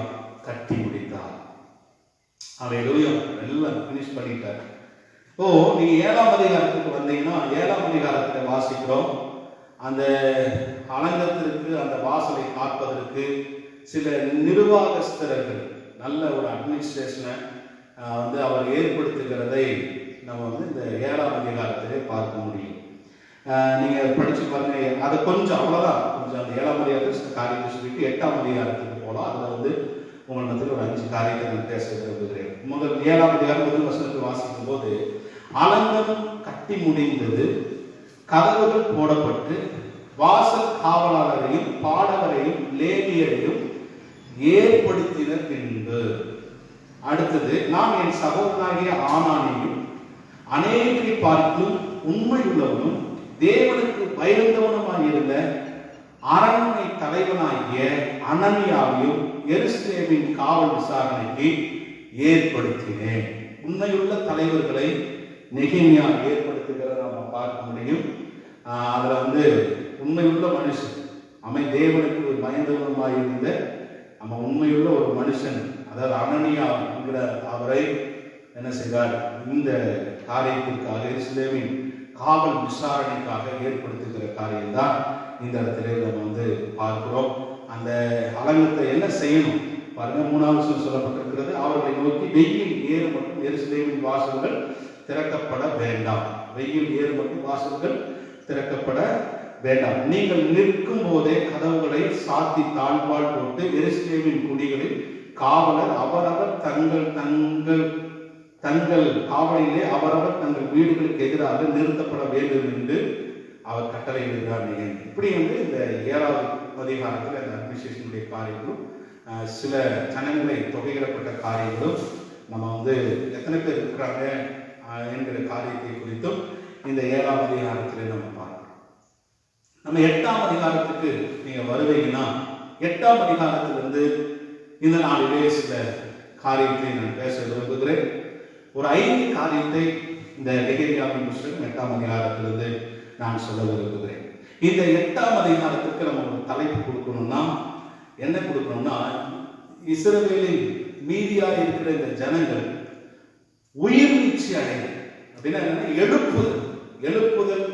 கட்டி முடித்தார். அல்லேலூயா. எல்லாம் பினிஷ் பண்ணிட்டார். இப்போ நீங்க 7ஆம் அதிகாரத்துக்கு வந்தீங்கன்னா 7ஆம் அதிகாரத்தை வாசிக்கிறோம். அந்த அலங்கத்திற்கு, அந்த வாசலை காப்பதற்கு சில நிர்வாகஸ்தர்கள், நல்ல ஒரு அட்மினிஸ்ட்ரேஷனை அவர் ஏற்படுத்துகிறதை நம்ம இந்த 7ஆம் அதிகாரத்திலே பார்க்க முடியும். நீங்க படிச்சு பாருங்க. அதை கொஞ்சம் அவ்வளவுதான், கொஞ்சம் அந்த 7ஆம் அதிகாரத்தில் காரியத்தை சொல்லிட்டு 8ஆம் அதிகாரத்துக்கு போகலாம். அதுல உங்கள் மத்தியில் ஒரு 5 காரியத்தை நான் பேச விரும்புகிறேன். முதல் 7ஆம் அதிகாரம் முதல் வசனத்தை வாசிக்கும் போது, அலங்கம் கட்டி முடிந்தது, கதவுகள் போடப்பட்டு வாசல் காவலாளரையும் பாடகரையும் லேவியரையும் ஏற்படுத்தின பின்பு. அடுத்தது, நான் என் சகோதரனாகிய ஆனானையும் அநேகரை பார்க்கும் உண்மையுள்ளவனும் தேவனுக்கு பயந்தவனுமாயிருந்த அரண்மனை தலைவனாகிய அனனியாவையும் எருசலேமின் காவல் விசாரணைக்கு ஏற்படுத்தினேன். உண்மையுள்ள தலைவர்களை நெகேமியா ஏற்படுத்துகிறத நம்ம பார்க்க முடியும். அதுல உண்மையுள்ள மனுஷன், தேவனுக்கு பயந்தவனுமாயிருந்த உண்மையுள்ள ஒரு மனுஷன், அதாவது அனனியா என்கிற அவரை என்ன செய்தார், இந்த காரியத்திற்காக எருசலேமின் காவல் விசாரணைக்காக ஏற்படுத்துகிற காரியம்தான் இந்த இடத்துல நம்ம பார்க்கிறோம். அந்த அலங்கத்தை என்ன செய்யணும் பாருங்க. 3வது சொல்லப்பட்டிருக்கிறது, அவர்களை நோக்கி வெயில் ஏறு மட்டும் எருசலேமின் வாசல்கள் திறக்கப்பட வேண்டாம். வெயில் ஏறு மட்டும் வாசல்கள் திறக்கப்பட வேண்டாம். நீங்கள் நிற்கும் போதே கதவுகளை சாத்தி தாழ்பால் போட்டு எருசலேமின் குடிகளில் காவலர் அவரவர் தங்கள் தங்கள் தங்கள் காவலிலே அவரவர் தங்கள் வீடுகளுக்கு எதிராக நிறுத்தப்பட வேண்டும் என்று அவர் கட்டளையிடுகிறார். இப்படி இந்த 7வது அதிகாரத்தில் அந்த அட்மினிஸ்ட்ரேஷனுடைய காரியங்களும் சில ஜனங்களை தொகையிடப்பட்ட காரியங்களும் நம்ம எத்தனை பேர் இருக்கிறாங்க என்கிற காரியத்தை குறித்தும் இந்த 7ஆம் அதிகாரத்தில் நம்ம பார்க்கிறோம். நம்ம 8ஆம் அதிகாரத்துக்கு நீங்க வருவீங்கன்னா 8ஆம் அதிகாரத்திலிருந்து இந்த நாளிலே சில காரியத்தை நான் பேச விரும்புகிறேன். ஒரு 5 காரியத்தை இந்த நெகேமியாவின் புத்தகம் 8ஆம் அதிகாரத்திலிருந்து நான் சொல்ல விரும்புகிறேன். இந்த 8ஆம் அதிகாரத்துக்கு நம்ம ஒரு தலைப்பு கொடுக்கணும்னா என்ன கொடுக்கணும்னா, இஸ்ரவேலின் மீதியாக இருக்கிற இந்த ஜனங்கள் உயிர் மீட்சி அடைந்து அப்படின்னா எழுப்புதல்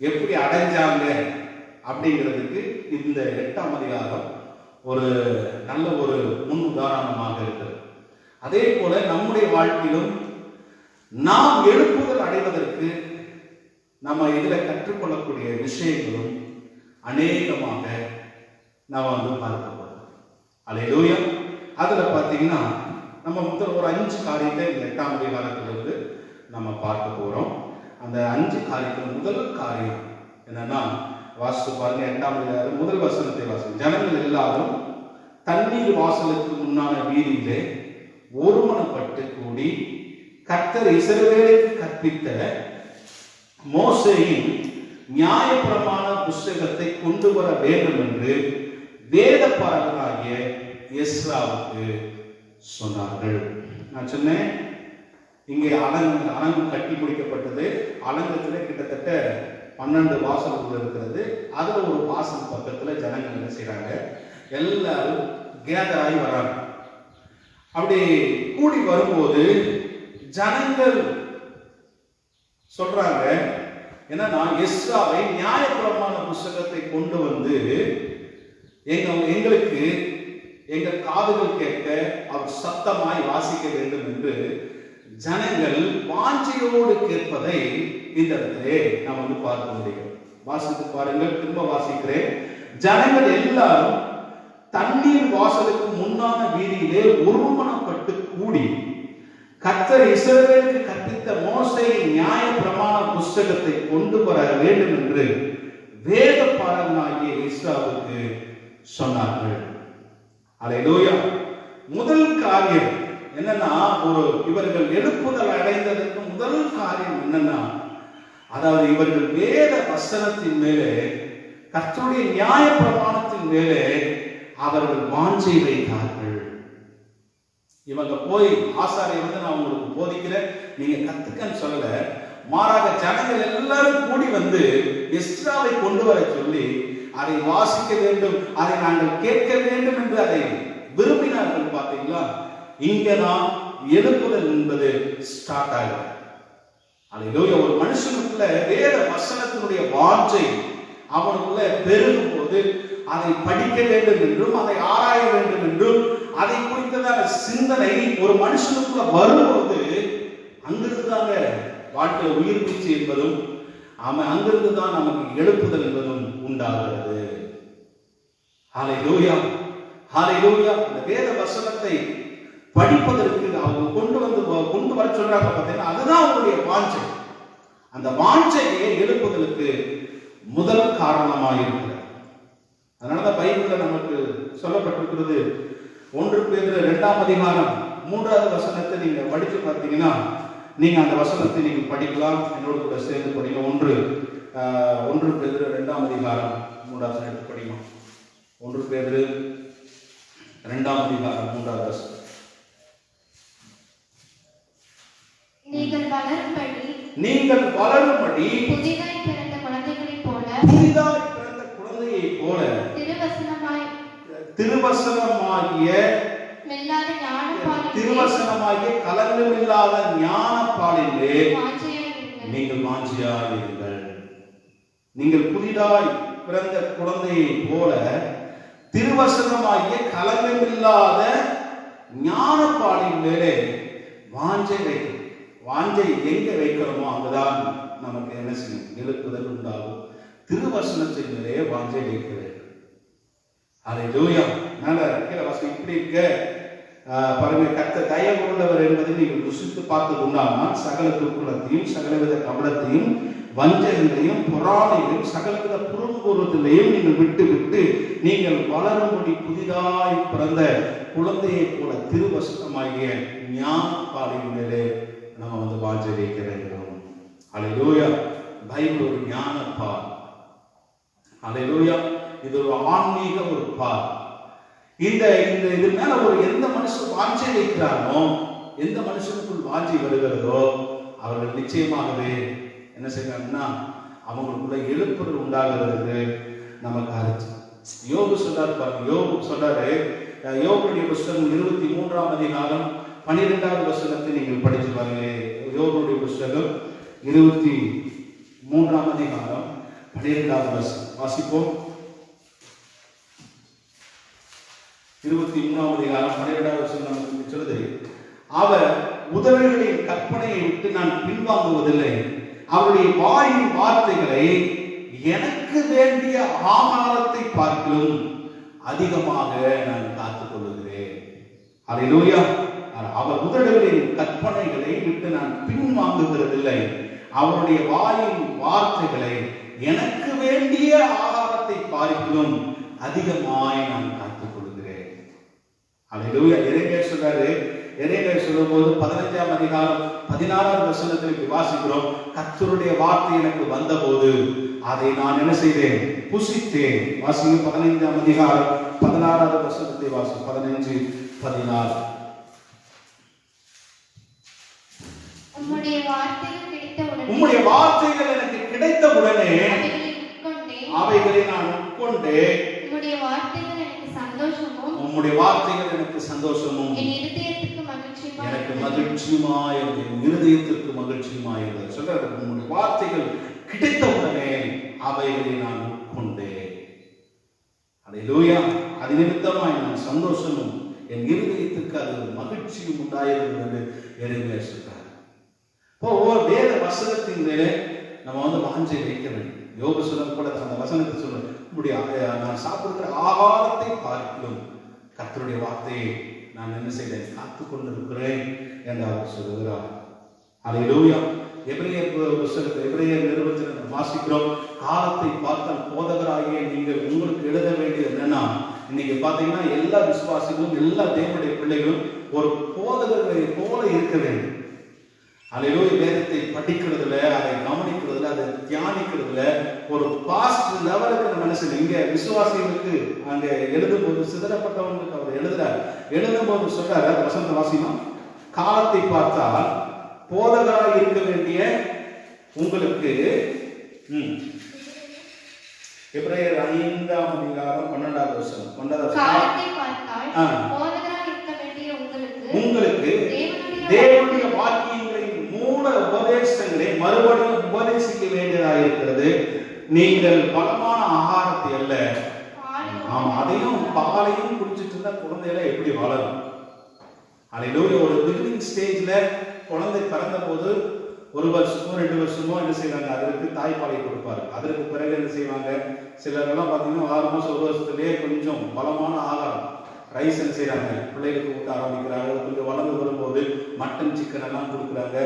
எப்படி அடைஞ்சாங்க அப்படிங்கிறதுக்கு இந்த 8ஆம் அதிகாரம் ஒரு நல்ல ஒரு முன் உதாரணமாக இருக்கிறது. அதே போல நம்முடைய வாழ்க்கையிலும் நாம் எழுப்புதல் அடைவதற்கு நம்ம இதில் கற்றுக்கொள்ளக்கூடிய விஷயங்களும் அநேகமாக நாம் பார்க்க போறோம். அல்லேலூயா. அதுல பார்த்தீங்கன்னா நம்ம முதல் ஒரு 5 காரியத்தை இந்த 8ஆம் அதிகாரத்திலிருந்து நம்ம பார்க்க போறோம். அந்த 5 காரியத்தில் முதல் காரியம் என்னன்னா, வாசித்து பாருங்க. 8ஆம் அதிகாரம் முதல் வசனத்தை வாசிங்க. ஜனங்கள் எல்லாரும் தண்ணீர் வாசலுக்கு முன்னான வீதியிலே ஒருமனப்பட்டு கூடி கர்த்தர் இஸ்ரவேலுக்கு கற்பித்த மோசேயின் நியாயப்பிரமாண புஸ்தகத்தை கொண்டு வர வேண்டும் என்று வேதபாரகனாகிய எஸ்ராவுக்கு சொன்னார்கள். நான் சொன்னேன், இங்கே அலங்கு கட்டி முடிக்கப்பட்டது. அலங்கத்தில் கிட்டத்தட்ட 12 வாசல்கள் இருக்கிறது. அதுல ஒரு வாசல் பக்கத்துல ஜனங்கள் என்ன செய்யறாங்க, எல்லாரும் கேதர் ஆகி வர்றாங்க. அப்படி கூடி வரும்போது ஜனங்கள் சொல்றாங்க என்னன்னா, எஸ்ராவை நியாயப்பிரமாண புஸ்தகத்தை கொண்டு வந்து எங்களுக்கு எங்கள் காதுகள் கேட்க அவர் சத்தமாய் வாசிக்க வேண்டும் என்று ஜனங்கள் வாஞ்சையோடு கேட்பதை இந்த இடத்திலே நாம் பார்க்க முடியும். வாசித்து பாருங்கள், திரும்ப வாசிக்கிறேன். ஜனங்கள் எல்லாரும் தண்ணீர் வாசலுக்கு முன்னான வீதியிலே ஒருமனப்பட்டு கூடி கர்த்தர் இஸ்ரவேலுக்கு கற்பித்த மோசேயின் நியாய பிரமாண புஸ்தகத்தை கொண்டு வர வேண்டும் என்று வேதபாரகனாகிய எஸ்ராவுக்கு சொன்னார்கள். அல்லேலூயா. முதல் காரியம் என்னன்னா, இவர்கள் எழுப்புதல் அடைந்ததற்கு முதல் காரியம் என்னன்னா, அதாவது இவர்கள் வேத வசனத்தின் மேலே, கர்த்தருடைய நியாய பிரமாணத்தின் மேலே அவர்கள் வாஞ்சை வைத்தார்கள். இவங்க போய் ஆசாரியை நான் உங்களுக்கு போதிக்கிறேன், நீங்க கத்துக்கன்னு சொல்லல, மாறாக ஜனங்கள் எல்லாரும் கூடி வந்து எஸ்ராவை கொண்டு வர சொல்லி அதை வாசிக்க வேண்டும், அதை நாங்கள் கேட்க வேண்டும் என்று அதை விரும்பினார்கள். பார்த்தீங்களா, இங்கதான் எழுப்புதல் என்பது ஸ்டார்ட் ஆகும். அல்லேலூயா. ஒரு மனுஷனுக்குள்ள வேத வசனத்தினுடைய வாஞ்சை அவனுக்குள்ள பெருகும் போது அதை படிக்க வேண்டும் என்றும் அதை ஆராய வேண்டும் என்றும் அதை குறித்ததான சிந்தனை ஒரு மனுஷனுக்குள்ள வரும்போது அங்கிருந்து தாங்க வாழ்க்கையில உயிர் பிச்சு என்பதும் அங்கிருந்து தான் நமக்கு எழுப்புதல் என்பதும் உண்டாகிறது. ஹல்லேலூயா, ஹல்லேலூயா. இந்த வேத வசனத்தை படிப்பதற்கு அவங்க கொண்டு வர சொல்றாங்க. பார்த்தீங்கன்னா அதுதான் அவங்களுடைய வாஞ்சை. அந்த வாஞ்சையே எழுப்புதலுக்கு முதல் காரணமாக இருக்கிறது. அதனாலதான் பைபிள்ல நமக்கு சொல்லப்பட்டிருக்கிறது, 1 பேதுரு 2ஆம் அதிகாரம் 3வது வசனத்தை நீங்க படிச்சு பார்த்தீங்கன்னா, நீங்க அந்த வசனத்தை நீங்க படிக்கலாம், என்னோட கூட சேர்ந்து படிங்க. 1 பேதுரு 2ஆம் அதிகாரம் 3வது வசனத்தை படிங்க. 1 பேதுரு 2ஆம் அதிகாரம் 3வது வசனம். நீங்கள் வளரும்படி புதிதாய் பிறந்த குழந்தையைப் போல திருவசனமாகிய கலங்கமில்லாத ஞானப்பாலிலே நீங்கள் வாஞ்சியாயிருங்கள். நீங்கள் புதிதாய் பிறந்த குழந்தையை போல திருவசனமாகிய கலங்கமில்லாத ஞானப்பாலின் மேலே வாஞ்சை வைக்கும். வாஞ்சை எங்க வைக்கிறோமோ அங்குதான் நமக்கு என்ன செய்யும், எழுப்புதல் உண்டாகும். திருவசனத்தின் மேலே வாஞ்சை வைக்க வேண்டும். அல்லேலூயா. நல்ல கீழே வசனம் இப்படி இருக்க, பாருங்க, கர்த்தர் தயவு உள்ளவர் என்பதை நீங்கள் ருசித்து பார்த்தது உண்டானா சகல துர்க்குணத்தையும் சகலவித கபடத்தையும் வஞ்சகங்களையும் பொறாமைகளையும் சகலவித புறம்பூர்வத்திலையும் நீங்கள் விட்டு விட்டு நீங்கள் வளரும்படி புதிதாய் பிறந்த குழந்தையை போல திருவசனமாகிய ஞானப்பாலின் மேலே நம்ம வாஞ்சை வைக்க வேண்டும். அல்லேலூயா. பைபிள் ஒரு ஞானப்பால். அல்லேலூயா. இது ஒரு ஆன்மீக ஒரு பால். இந்த இது மேல எந்த மனுஷன் வாஞ்சை வைக்கிறானோ, எந்த மனுஷனுக்குள் வாஞ்சை வருகிறதோ, அவர்கள் நிச்சயமாகவே என்ன செய்யறாங்கன்னா அவங்களுக்குள்ள எழுப்புதல் உண்டாகிறது. நமக்கு அரிச்சு யோபு சொல்றாரு பாருங்க. யோபு சொல்றாரு, யோபுடைய புஸ்தகம் 23ஆம் அதிகாரம் 12வது வசனத்தை நீங்கள் படிச்சு பாருங்க. யோபுடைய புஸ்தகம் 23ஆம் அதிகாரம் 12வது வசனம் வாசிப்போம். 23ஆம் அதிகாரம் 12வது வசனம் நமக்கு சொல்லுது, அவர் உதவிகளின் கற்பனையை விட்டு நான் பின்வாங்குவதில்லை, அவருடைய வாயின் வார்த்தைகளை எனக்கு வேண்டிய ஆகாரத்தை பார்க்கிலும் அதிகமாக நான் காத்துக் கொள்ளுகிறேன். அல்லேலூயா. அவர் உதடுகளின் கற்பனைகளை விட்டு நான் பின்வாங்குகிறதில்லை, அவருடைய வாயின் வார்த்தைகளை எனக்கு வேண்டிய ஆகாரத்தை பார்க்கிலும் அதிகமாய் நான் காத்துக் கொள்கிறேன். அல்லேலூயா. எரேமியா சொல்றாரு, எரேமியா சொல்லும்போது 15ஆம் அதிகாரம் 16வது வசனத்தில் வாசிக்கிறோம், கர்த்தருடைய வார்த்தை எனக்கு வந்தபோது அதை நான் என்ன செய்தேன்? புசித்தேன். வாசிங்க 15ஆம் அதிகாரம் 16வது வசனத்தை வாசி. 15, 16. உம்முடைய வார்த்தைகள் எனக்கு கிடைத்தவுடனே அவைகளை நான் உட்கொண்டே, உம்முடைய வார்த்தைகள் எனக்கு சந்தோஷமும், உம்முடைய வார்த்தைகள் எனக்கு சந்தோஷமும், என் இருதயத்துக்கு மகிழ்ச்சியுமாய், எனக்கு மகிழ்ச்சியுமாய், என் இருதயத்துக்கு மகிழ்ச்சியுமாய் இருந்தது. சொல்றாரு, உம்முடைய வார்த்தைகள் கிடைத்தவுடனே அவைகளை நான் உட்கொண்டேன். அல்லேலூயா. அது நிமித்தமாய் நான் சந்தோஷமும் என் இருதயத்துக்கு அது மகிழ்ச்சியும் உண்டாயிருந்தது எரேமியா சொல்றார். இப்போ வேத வசனத்தின் மேலே நம்ம வாஞ்சை வைக்க வேண்டும். யோபு சொல்லும் கூட அந்த வசனத்தை சொல்ல முடிய, நான் சாப்பிடுகிற ஆகாரத்தை பார்க்கிலும் கர்த்தருடைய வார்த்தையை நான் என்ன செய்தேன்? காத்துக் கொண்டிருக்கிறேன் என்று அவர் சொல்லுகிறார். அல்லேலூயா. எபிரேயர் புத்தகத்தில் எபிரேயர் நிருபத்தில் வாசிக்கிறோம், காலத்தை பார்த்தால் போதகராகிய நீங்கள் உங்களுக்கு எழுத வேண்டியது என்னன்னா, இன்னைக்கு பாத்தீங்கன்னா எல்லா விசுவாசிகளும் எல்லா தேவனுடைய பிள்ளைகளும் ஒரு போதகர்களை போல இருக்க வேண்டும். அல்லேலூயா. வேதத்தை படிக்கிறதுல, அதை கவனிக்கிறதுல, அதை தியானிக்கிறதுல ஒரு பாஸ்ட் லெவலுக்கு நம்ம என்ன செய்யணும்? இங்க விசுவாசிகளுக்கு அங்க எழுதும்போது சிதறப்பட்டவங்களுக்கு அவர் எழுதும்போது சொல்றாரு, வசந்த வாசிமா, காலத்தை பார்த்தால் போதகராக இருக்க வேண்டிய உங்களுக்கு எபிரேயர் 5ஆம் அதிகாரம் 12வது வசனம். காலத்தை பார்த்தால் போதகராக இருக்க வேண்டிய உங்களுக்கு தேவனுடைய வாக்கியங்களின் மூல உபதேசங்களை மறுபடியும் உபதேசிக்க வேண்டியதாக இருக்கிறது. நீங்கள் பலமான ஆகாரத்தை அல்ல, அதையும் பாலையும் குடிச்சிட்டு இருந்தா குழந்தையில எப்படி வளரும்? அல்லேலூயா. ஒரு பிகினிங் ஸ்டேஜ்ல குழந்தை பிறந்த போது 1 வருஷமோ 2 வருஷமோ என்ன செய்வாங்க? அதற்கு தாய்ப்பாலை கொடுப்பாரு. அதற்கு பிறகு என்ன செய்வாங்க? சிலரெல்லாம் பார்த்தீங்கன்னா 6 மாசம் 1 வருஷத்துலேயே கொஞ்சம் பலமான ஆகாரம் ரைஸ் என்ன செய்யறாங்க? பிள்ளைகளுக்கு ஊட்ட ஆரம்பிக்கிறாங்க. கொஞ்சம் வளர்ந்து வரும்போது மட்டன் சிக்கன் எல்லாம் கொடுக்குறாங்க.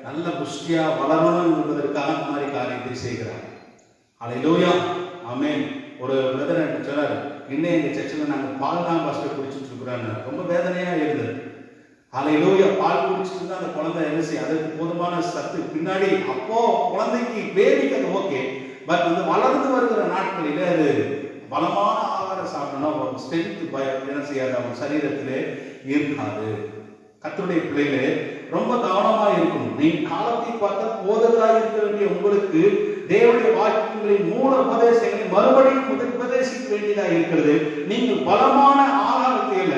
நல்ல புஷ்டியா வளரணும் என்பதற்காக அந்த மாதிரி காரியத்தை செய்கிறாங்க. அல்லேலூயா. ஆமென். ஒரு பிரதர் எனக்கு சொன்னார், இன்னும் எங்க சர்ச்சில் நாங்கள் பால் தான் ஃபர்ஸ்ட் குடிச்சிட்டு இருக்கிறோன்னு. ரொம்ப வேதனையா இருந்தது. அல்லேலூயா. பால் குடிச்சிட்டு இருந்தா அந்த குழந்தை என்ன செய்யும்? அதற்கு போதுமான சத்து பின்னாடி அப்போ குழந்தைக்கு பேபிக்கு அது ஓகே, பட் வளர்ந்து வருகிற நாட்களிலே அது பலமான ஆகாரம் சாப்பிடணும், ஸ்ட்ரென்த் என்ன செய்யாது, அவன் சரீரத்திலே இருக்காது. கர்த்தருடைய பிள்ளைகளே, ரொம்ப கவனமா இருக்கணும். நீ காலத்தை பார்த்தா போதகராக இருக்க வேண்டிய உங்களுக்கு தேவனுடைய வாக்கியங்களின் மூல உபதேசங்களை மறுபடியும் உபதேசிக்க வேண்டியதாக இருக்கிறது. நீங்கள் பலமான ஆகாரத்தில்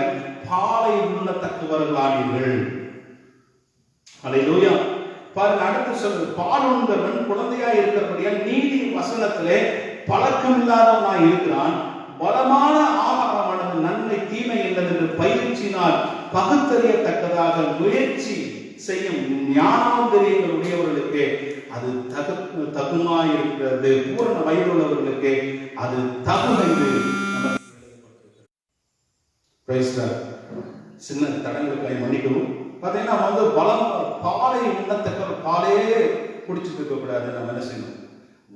பாலை உண்ணத்தக்கவர்களானீர்கள். அல்லேலூயா. பாருங்க, அடுத்து சொல்றது, பால் உண்கிறவன் குழந்தையாய் இருக்கிறபடியால் நீதி வசனத்திலே பழக்கம் இல்லாதவனாய் இருக்கிறான். பலமான ஆகாரமானது நன்மை தீமை என்பது பயிற்சியினால் பகுத்தறியத்தக்கதாக முயற்சி செய்யும் ஞானோதரியங்கள் உடையவர்களுக்கு அது தகுமாயிருக்கிறது. பூரண வயதுள்ளவர்களுக்கு அது தகும் என்று சின்ன தடங்களுக்காக மன்னிக்கவும். பார்த்தீங்கன்னா நம்ம வந்து பலம் பாலை உண்ணத்தக்க பாலே குடிச்சிட்டு இருக்கக்கூடாது. நம்ம என்ன செய்யணும்?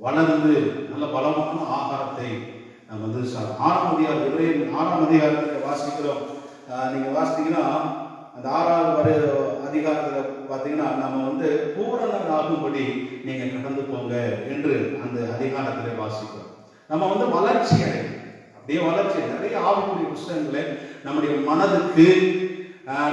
வளர்ந்து நல்ல பலமான ஆகாரத்தை நம்ம வந்து 6ஆம் அதிகாரத்தில் வாசிக்கிறோம். நீங்கள் வாசித்தீங்கன்னா அந்த 6வது அதிகாரத்தில் பார்த்தீங்கன்னா நம்ம வந்து பூரணர் ஆகும்படி நீங்கள் கடந்து போங்க என்று அந்த அதிகாரத்தில் வாசிக்கிறோம். நம்ம வந்து வளர்ச்சி அடையும், அப்படியே வளர்ச்சி. நிறைய ஆவிக்குரிய புத்தகங்களை நம்முடைய மனதுக்கு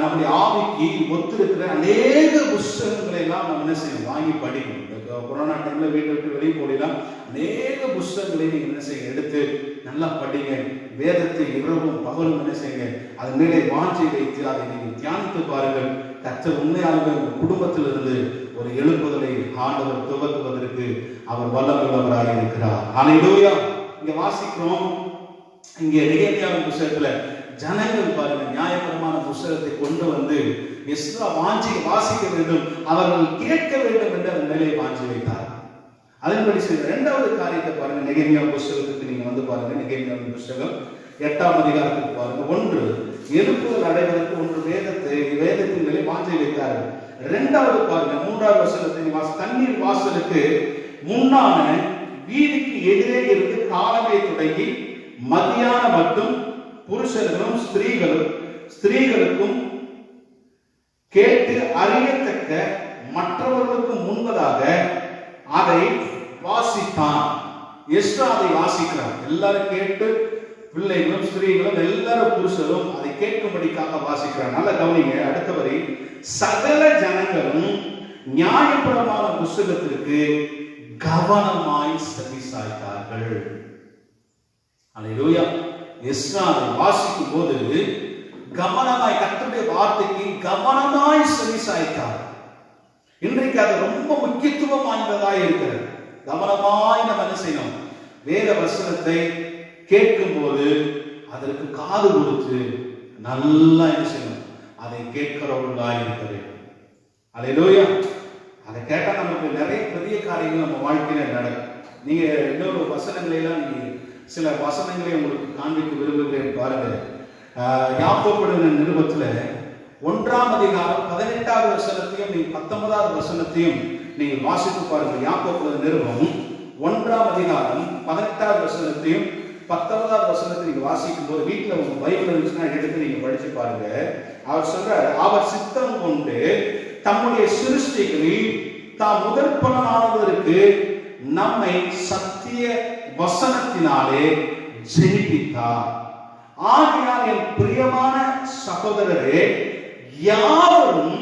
நம்முடைய ஆவிக்கு ஒத்திருக்கிற அநேக புத்தகங்களை எல்லாம் நம்ம என்ன செய்யணும்? வாங்கி படிக்கணும். இந்த கொரோனா டைம்ல வீட்டை விட்டு வெளியே போடலாம், அநேக புத்தகங்களை நீங்க என்ன செய்யுங்க? எடுத்து நல்லா படிங்க. வேதத்தை இரவும் பகலும் என்ன செய்யுங்க? அதன் மேலே வாஞ்சி வைத்து அதை நீங்கள் தியானித்து பாருங்கள். கர்த்தர் உண்மையாகவே உங்கள் குடும்பத்திலிருந்து ஒரு எழுப்புதலை ஆண்டவர் துவக்குவதற்கு அவர் வல்லமையுள்ளவராக இருக்கிறார். ஹல்லேலூயா. இங்க வாசிக்கிறோம், இங்கே நெகேமியாவின் புத்தகத்துல ஜனங்கள் பாருங்க நியாயபரமான புத்தகத்தை கொண்டு வந்து எஸ்ரா வாசிக்க வேண்டும், அவர்கள் கேட்க வேண்டும் என்று அந்த நிலையை வாஞ்சி வைத்தார். அதன்படி செய்த 2வது காரியத்தை பாருங்க. நெகேமியா புத்தகத்துக்கு நீங்க வந்து பாருங்க. நெகேமியாவின் புத்தகம் 8ஆம் அதிகாரத்துக்கு பாருங்க. 1 எழுப்புதல் அடைவதற்கு 1 வேதத்தின் மேலே வாஞ்சை வைத்தார்கள். 2வது பாருங்க 3வது வசனத்தை தண்ணீர் வாசலுக்கு முன்னான வீதிக்கு எதிரே இருந்து காலமே தொடங்கி மத்தியானம் மட்டும் புருஷர்களும் ஸ்திரீகளுக்கும் கேட்டு அறியத்தக்க மற்றவர்களுக்கு முன்பதாக அதை வாசித்தான். எஸ்ரா அதை வாசிக்கிறார். எல்லாரும் கேட்டு, பிள்ளைகளும் ஸ்திரீகளும் எல்லாரும் புருஷரும் அதை கேட்கும்படிக்காக வாசிக்கிறார். நல்ல கவனிங்க. அடுத்தவரை சகல ஜனங்களும் நியாயபரமான புத்தகத்திற்கு கவனமாய் செவிசாய்த்தார்கள். அல்லேலூயா. எஸ்ரா அதை வாசிக்கும் போது கவனமாய் கர்த்தருடைய வார்த்தைக்கு கவனமாய் செவிசாய்த்தார். இன்றைக்கு அது ரொம்ப முக்கியத்துவம் வாய்ந்ததாக இருக்கிறது. கவனமாய் நம்ம என்ன செய்யணும்? வேத வசனத்தை கேட்கும் போது அதற்கு காது கொடுத்து நல்லா என்ன செய்யணும்? அதை கேட்கிறவர்களாக இருக்க வேண்டும். அல்லேலூயா. அதை கேட்டா நமக்கு நிறைய பெரிய காரியங்கள் நம்ம வாழ்க்கையில நடக்கும். நீங்க இன்னொரு வசனங்களை எல்லாம் நீங்க சில வசனங்களை உங்களுக்கு காண்பிக்க விரும்புகிறேன் பாருங்க. யாக்கோபு நிருபத்துல 1ஆம் அதிகாரம் 18வது வசனத்தையும் நீங்க 19வது வசனத்தையும் நீங்க வாசித்து பாருங்க. யாக்கோபு நிருபம் 1ஆம் அதிகாரம் 18வது வசனத்தையும் 19வது வசனத்தை நீங்க வாசிக்கும் போது வீட்டுல உங்க பைபிள் இருந்துச்சுன்னா எடுத்து நீங்க படிச்சு பாருங்க. அவர் சொல்றார், அவர் சித்தம் கொண்டு தம்முடைய சிருஷ்டிகளில் தாம் முதற் பலனானதற்கு நம்மை சத்திய வசனத்தினாலே ஜெனிப்பித்தார். ஆகையால் என் பிரியமான சகோதரரே, யாரும்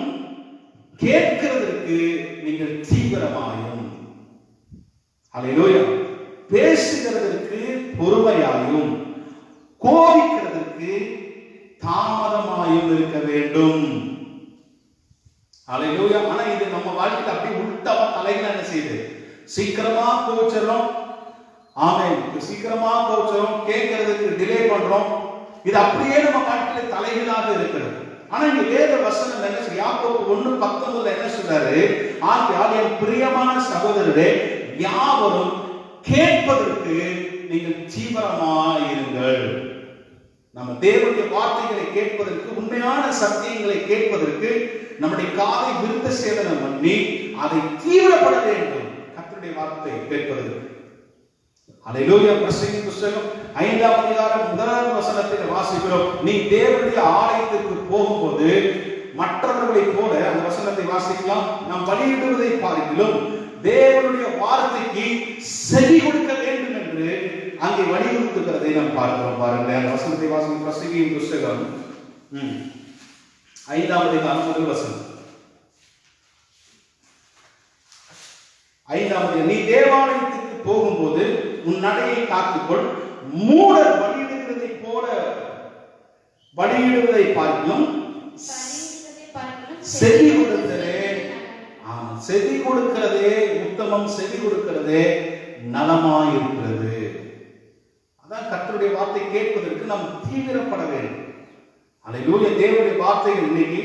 கேட்கிறதற்கு நீங்கள் தீவிரமாயும், அல்லேலூயா, பேசுகிறதற்கு பொறுமையாயும், கோபிக்கிறதற்கு தாமதமாயும் இருக்க வேண்டும். அல்லேலூயா. ஆனா இது நம்ம வாழ்க்கையில அப்படியே உள்டாவா தலைகளை என்ன செய்யுது? சீக்கிரமா கோச்சறோம். ஆமென். சீக்கிரமா கோச்சறோம், கேட்கிறதுக்கு டிலே பண்றோம். இது அப்படியே நம்ம வாழ்க்கையில தலைகளாக இருக்கிறது. ஆனா இங்க வேத வசனம் என்ன சொல்ற? யாக்கோபு 1:19 என்ன சொல்றாரு? ஆகையால் என் பிரியமான சகோதரரே, யாவரும் கேட்பதற்கு நீங்கள் தீவிரமாயிருங்கள். நம்ம தேவனுடைய வார்த்தைகளை கேட்பதற்கு, உண்மையான சத்தியங்களை கேட்பதற்கு நம்முடைய காதை விருத்த சேதனம் பண்ணி அதை தீவிரப்பட வேண்டும். கர்த்தருடைய வார்த்தை கேட்பதற்கு. அல்லேலூயா. பிரசங்கி புத்தகம் 5ஆம் அதிகாரம் 1வது வசனத்தில் வாசிக்கிறோம், நீ தேவனுடைய ஆலயத்துக்கு போகும்போது மற்றவர்களைப் போல, அந்த வசனத்தை வாசிக்கலாம், நாம் பலியிடுவதை பார்க்கிலும் தேவனுடைய வார்த்தைக்கு செவி கொடுக்க வேண்டும் என்று அங்கே வலியுறுத்துகிறதை நாம் பார்க்கிறோம். பாருங்க அந்த வசனத்தை வாசிக்கும். பிரசங்கி புத்தகம் 5ஆம் அதிகாரம் 1 வசனம். 5ஆம் அதிகாரம், நீ தேவாலயத்துக்கு போகும்போது உன் நடையை காத்துக்கொள், மூடர் பலியிடுவதை பார்க்கிலும் செவி கொடுக்கிறதே, செவி கொடுக்கிறதே உத்தமம், செவி கொடுக்கிறதே நலமாயிருக்கிறது. அதான் கர்த்தருடைய வார்த்தை கேட்பதற்கு நாம் தீவிரப்பட வேண்டும். அல்லேலூயா. தேவனுடைய வார்த்தைகள் இன்னைக்கு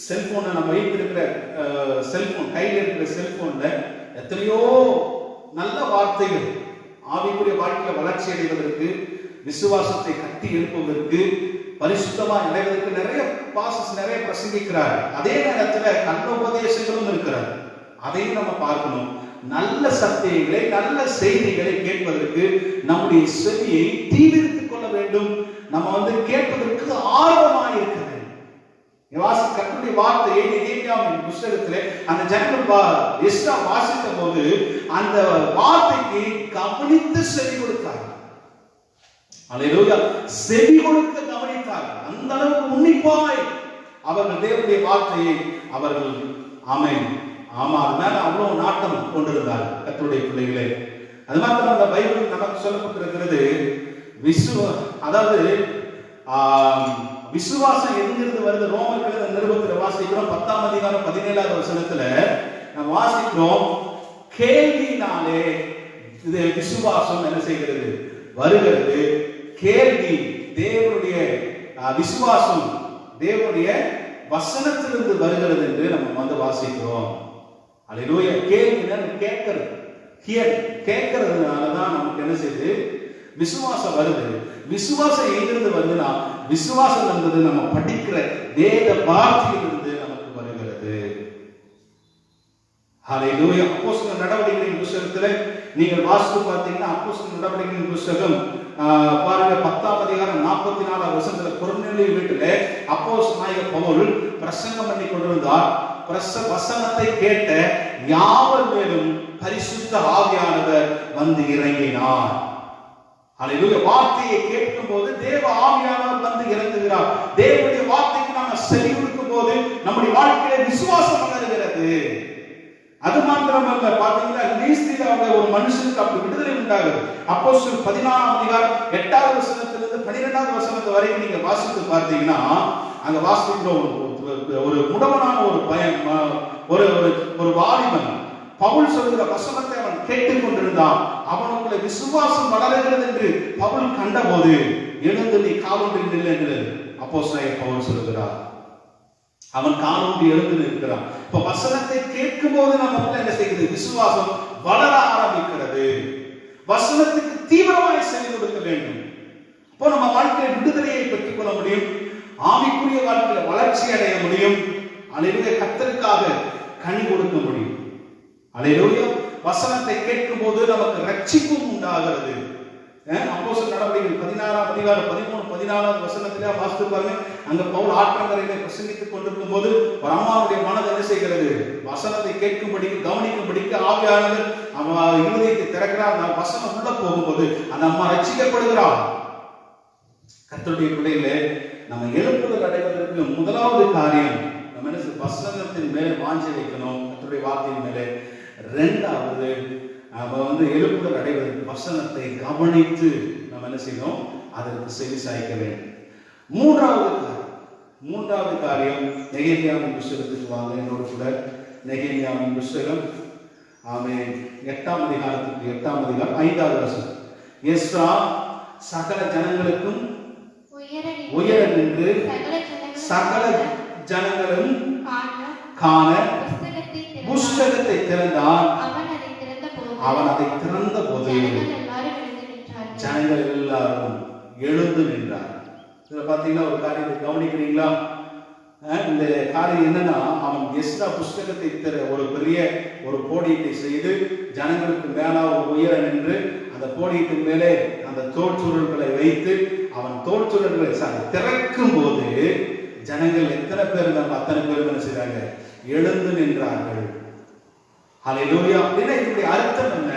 செல்போன்ல நம்ம வைத்திருக்கிற செல்போன், கையில் இருக்கிற செல்போன்ல எத்தனையோ நல்ல வார்த்தைகள் ஆவிக்குரிய வாழ்க்கையில வளர்ச்சி அடைவதற்கு, விசுவாசத்தை கட்டி எழுப்புவதற்கு பரிசுத்தமா அடைவதற்கு நிறைய பாசஸ் நிறைய பிரசங்கிக்கிறார். அதே நேரத்துல நல்ல உபதேசங்களும் இருக்கிறார். அதையும் நம்ம பார்க்கணும். நல்ல சத்தியங்களை நல்ல செய்திகளை கேட்பதற்கு நம்முடைய செவியை தீவிரித்துக் கொள்ள வேண்டும். நம்ம கேட்பதற்கு ஆர்வமாக இருக்க வேண்டும். கர்த்தருடைய வார்த்தையை நெகேமியாவின் புத்தகத்திலே அந்த ஜனங்கள் எஸ்ரா வாசித்த போது அந்த வார்த்தைக்கு கவனித்து செவி கொடுத்தார்கள். அல்லேலூயா. செவி கொடுக்க கவனித்தார்கள். அந்த அளவுக்கு உன்னிப்பாய் அவர்கள் தேவனுடைய வார்த்தையை அவர்கள் ஆமென் அது மேல அவ்வளவு நாட்டம் கொண்டிருந்தார்கள் கர்த்தருடைய பிள்ளைகளே. அது மாத்திரம் அந்த பைபிள் நமக்கு சொல்லப்பட்டிருக்கிறது அதாவது விசுவாசம் எங்கிருந்து வருது? ரோமர்கள் நிருபத்தில் வாசிக்கிறோம் 10ஆம் அதிகாரம் 17ஆவது வசனத்துல நம்ம வாசிக்கிறோம், கேள்வியினாலே இது விசுவாசம் என்ன செய்கிறது? வருகிறது. கேள்வி தேவனுடைய விசுவாசம் தேவனுடைய வசனத்திலிருந்து வருகிறது என்று நம்ம வாசிக்கிறோம். அல்லேலூயா. கேள்வி கேட்கிறது, கேட்கறதுனாலதான் நமக்கு என்ன செய்யுது? விசுவாசம் வருது. விசுவாசம் எங்கிருந்து வருதுன்னா விசுவாசம் என்பது நம்ம படிக்கிற வேத வார்த்தையிலிருந்து நமக்கு வருகிறது. ஹல்லேலூயா. அப்போஸ்தலர் நடவடிக்கைகளின் புத்தகத்துல நீங்கள் வாசித்து பார்த்தீங்கன்னா அப்போஸ்தலர் நடவடிக்கைகளின் புத்தகம் பாருங்க 10ஆம் அதிகாரம் 44ஆவது வசனத்துல கொர்நேலியு வீட்டிலே அப்போஸ்தலனாகிய பவுல் பிரசங்கம் பண்ணி கொண்டிருந்தார். வசனத்தை கேட்ட யாவர் மேலும் பரிசுத்த ஆவியானவர் வந்து இறங்கினார். அல்லேலூயா. வார்த்தையை கேட்கும் போது தேவ ஆவியானவர் வந்து இறங்குகிறார். தேவனுடைய வார்த்தைக்கு நாம செவி கொடுக்கும் போது நம்முடைய வாழ்க்கையில விசுவாசம் வளருகிறது. அது மாத்திரமல்ல, பாத்தீங்கன்னா லீஸ்திராவில ஒரு மனுஷனுக்கு அப்படி விடுதலை உண்டாகுது. அப்போஸ்தலர் 14ஆம் அதிகாரம் 8ஆவது வசனத்திலிருந்து 12ஆவது வசனத்து வரைக்கும் நீங்க வாசித்து பார்த்தீங்கன்னா அங்க வாசிக்கிற ஒரு முடவனான ஒரு பையன், ஒரு வாலிபன் பவுல் சொல்கிற வசனத்தை அவன் கேட்டுக் கொண்டிருந்தான். அவனுக்குள்ள விசுவாசம் வளருகிறது என்று பவுல் கண்டபோது எழுந்து நீ காலொன்றி நில் என்று அப்போஸ்தலனாகிய பவுல் சொல்கிறார். அவன் காலொன்றி எழுந்து நிற்கிறான். இப்ப வசனத்தை கேட்கும் போது நமக்கு என்ன செய்கிறது? விசுவாசம் வளர ஆரம்பிக்கிறது. வசனத்துக்கு தீவிரமாய் செவி கொடுக்க வேண்டும். இப்போ நம்ம வாழ்க்கையில விடுதலையை பெற்றுக் கொள்ள முடியும். ஆவிக்குரிய வாழ்க்கையில வளர்ச்சி அடைய முடியும். அல்லேலூயா. கர்த்தருக்காக கனி கொடுக்க முடியும். அல்லேலூயா. வசனத்தை கேட்கும் போது நமக்கு ரட்சிப்பும் உண்டாகிறது. அப்போஸ்தலர் நடவடிக்கைகள் 16ஆம் அதிகாரம் 13 14ஆவது வசனத்திலே வாசித்து பாருங்க. அங்க பவுல் ஆற்றங்கரையிலே பிரசங்கித்துக் கொண்டிருக்கும் போது ஒரு அம்மாவுடைய மனது என்ன செய்கிறது? வசனத்தை கேட்கும்படி கவனிக்கும்படிக்கு ஆவியானவர் அவன் இருதயத்தை திறக்கிறார். அந்த வசனம் உள்ள போகும்போது அந்த அம்மா ரட்சிக்கப்படுகிறார். கர்த்தருடைய பிள்ளைகளே, நம்ம எழுப்புதல் அடைவதற்கு முதலாவது காரியம் நம்ம என்ன வசனத்தின் மேல் வாஞ்சை வைக்கணும், கர்த்தருடைய வார்த்தையின் மேலே. இரண்டாவது நம்ம எழுப்புதல் அடைவதற்கு வசனத்தை கவனித்து நம்ம என்ன செய்யணும்? அதற்கு செவி சாய்க்க வேண்டும். மூன்றாவது காரியம் நெகேமியாவின் புத்தகத்துக்கு வாங்க என்னோடு கூட. நெகேமியாவின் புத்தகம் 8ஆம் அதிகாரத்துக்கு 8ஆம் அதிகாரம் 5வது வசனம். எஸ்ரா சகல ஜனங்களுக்கும் உயர நின்று சகல ஜனங்களும் காண புஸ்தகத்தை திறந்தான். அவன் அதை திறந்த போது ஜனங்கள் எல்லாரும் எழுந்து நின்றார். இதுல பாத்தீங்கன்னா ஒரு காரியத்தை கவனிக்கிறீங்களா? இந்த காரியம் என்னன்னா, அவன் எஸ்ரா புஸ்தகத்தை ஒரு பெரிய ஒரு போடியத்தை செய்து ஜனங்களுக்கு மேல உயர நின்று அந்த போடியத்தின் மேலே அந்த தோற்சுருள்களை வைத்து அவன் தோற்சுருள்களை திறக்கும் போது ஜனங்கள் எத்தனை பேர் நம்ம அத்தனை பேர் என்ன செய்றாங்க? எழுந்து நின்றார்கள். ஹல்லேலூயா. அப்படின்னா இதனுடைய அர்த்தம் என்ன?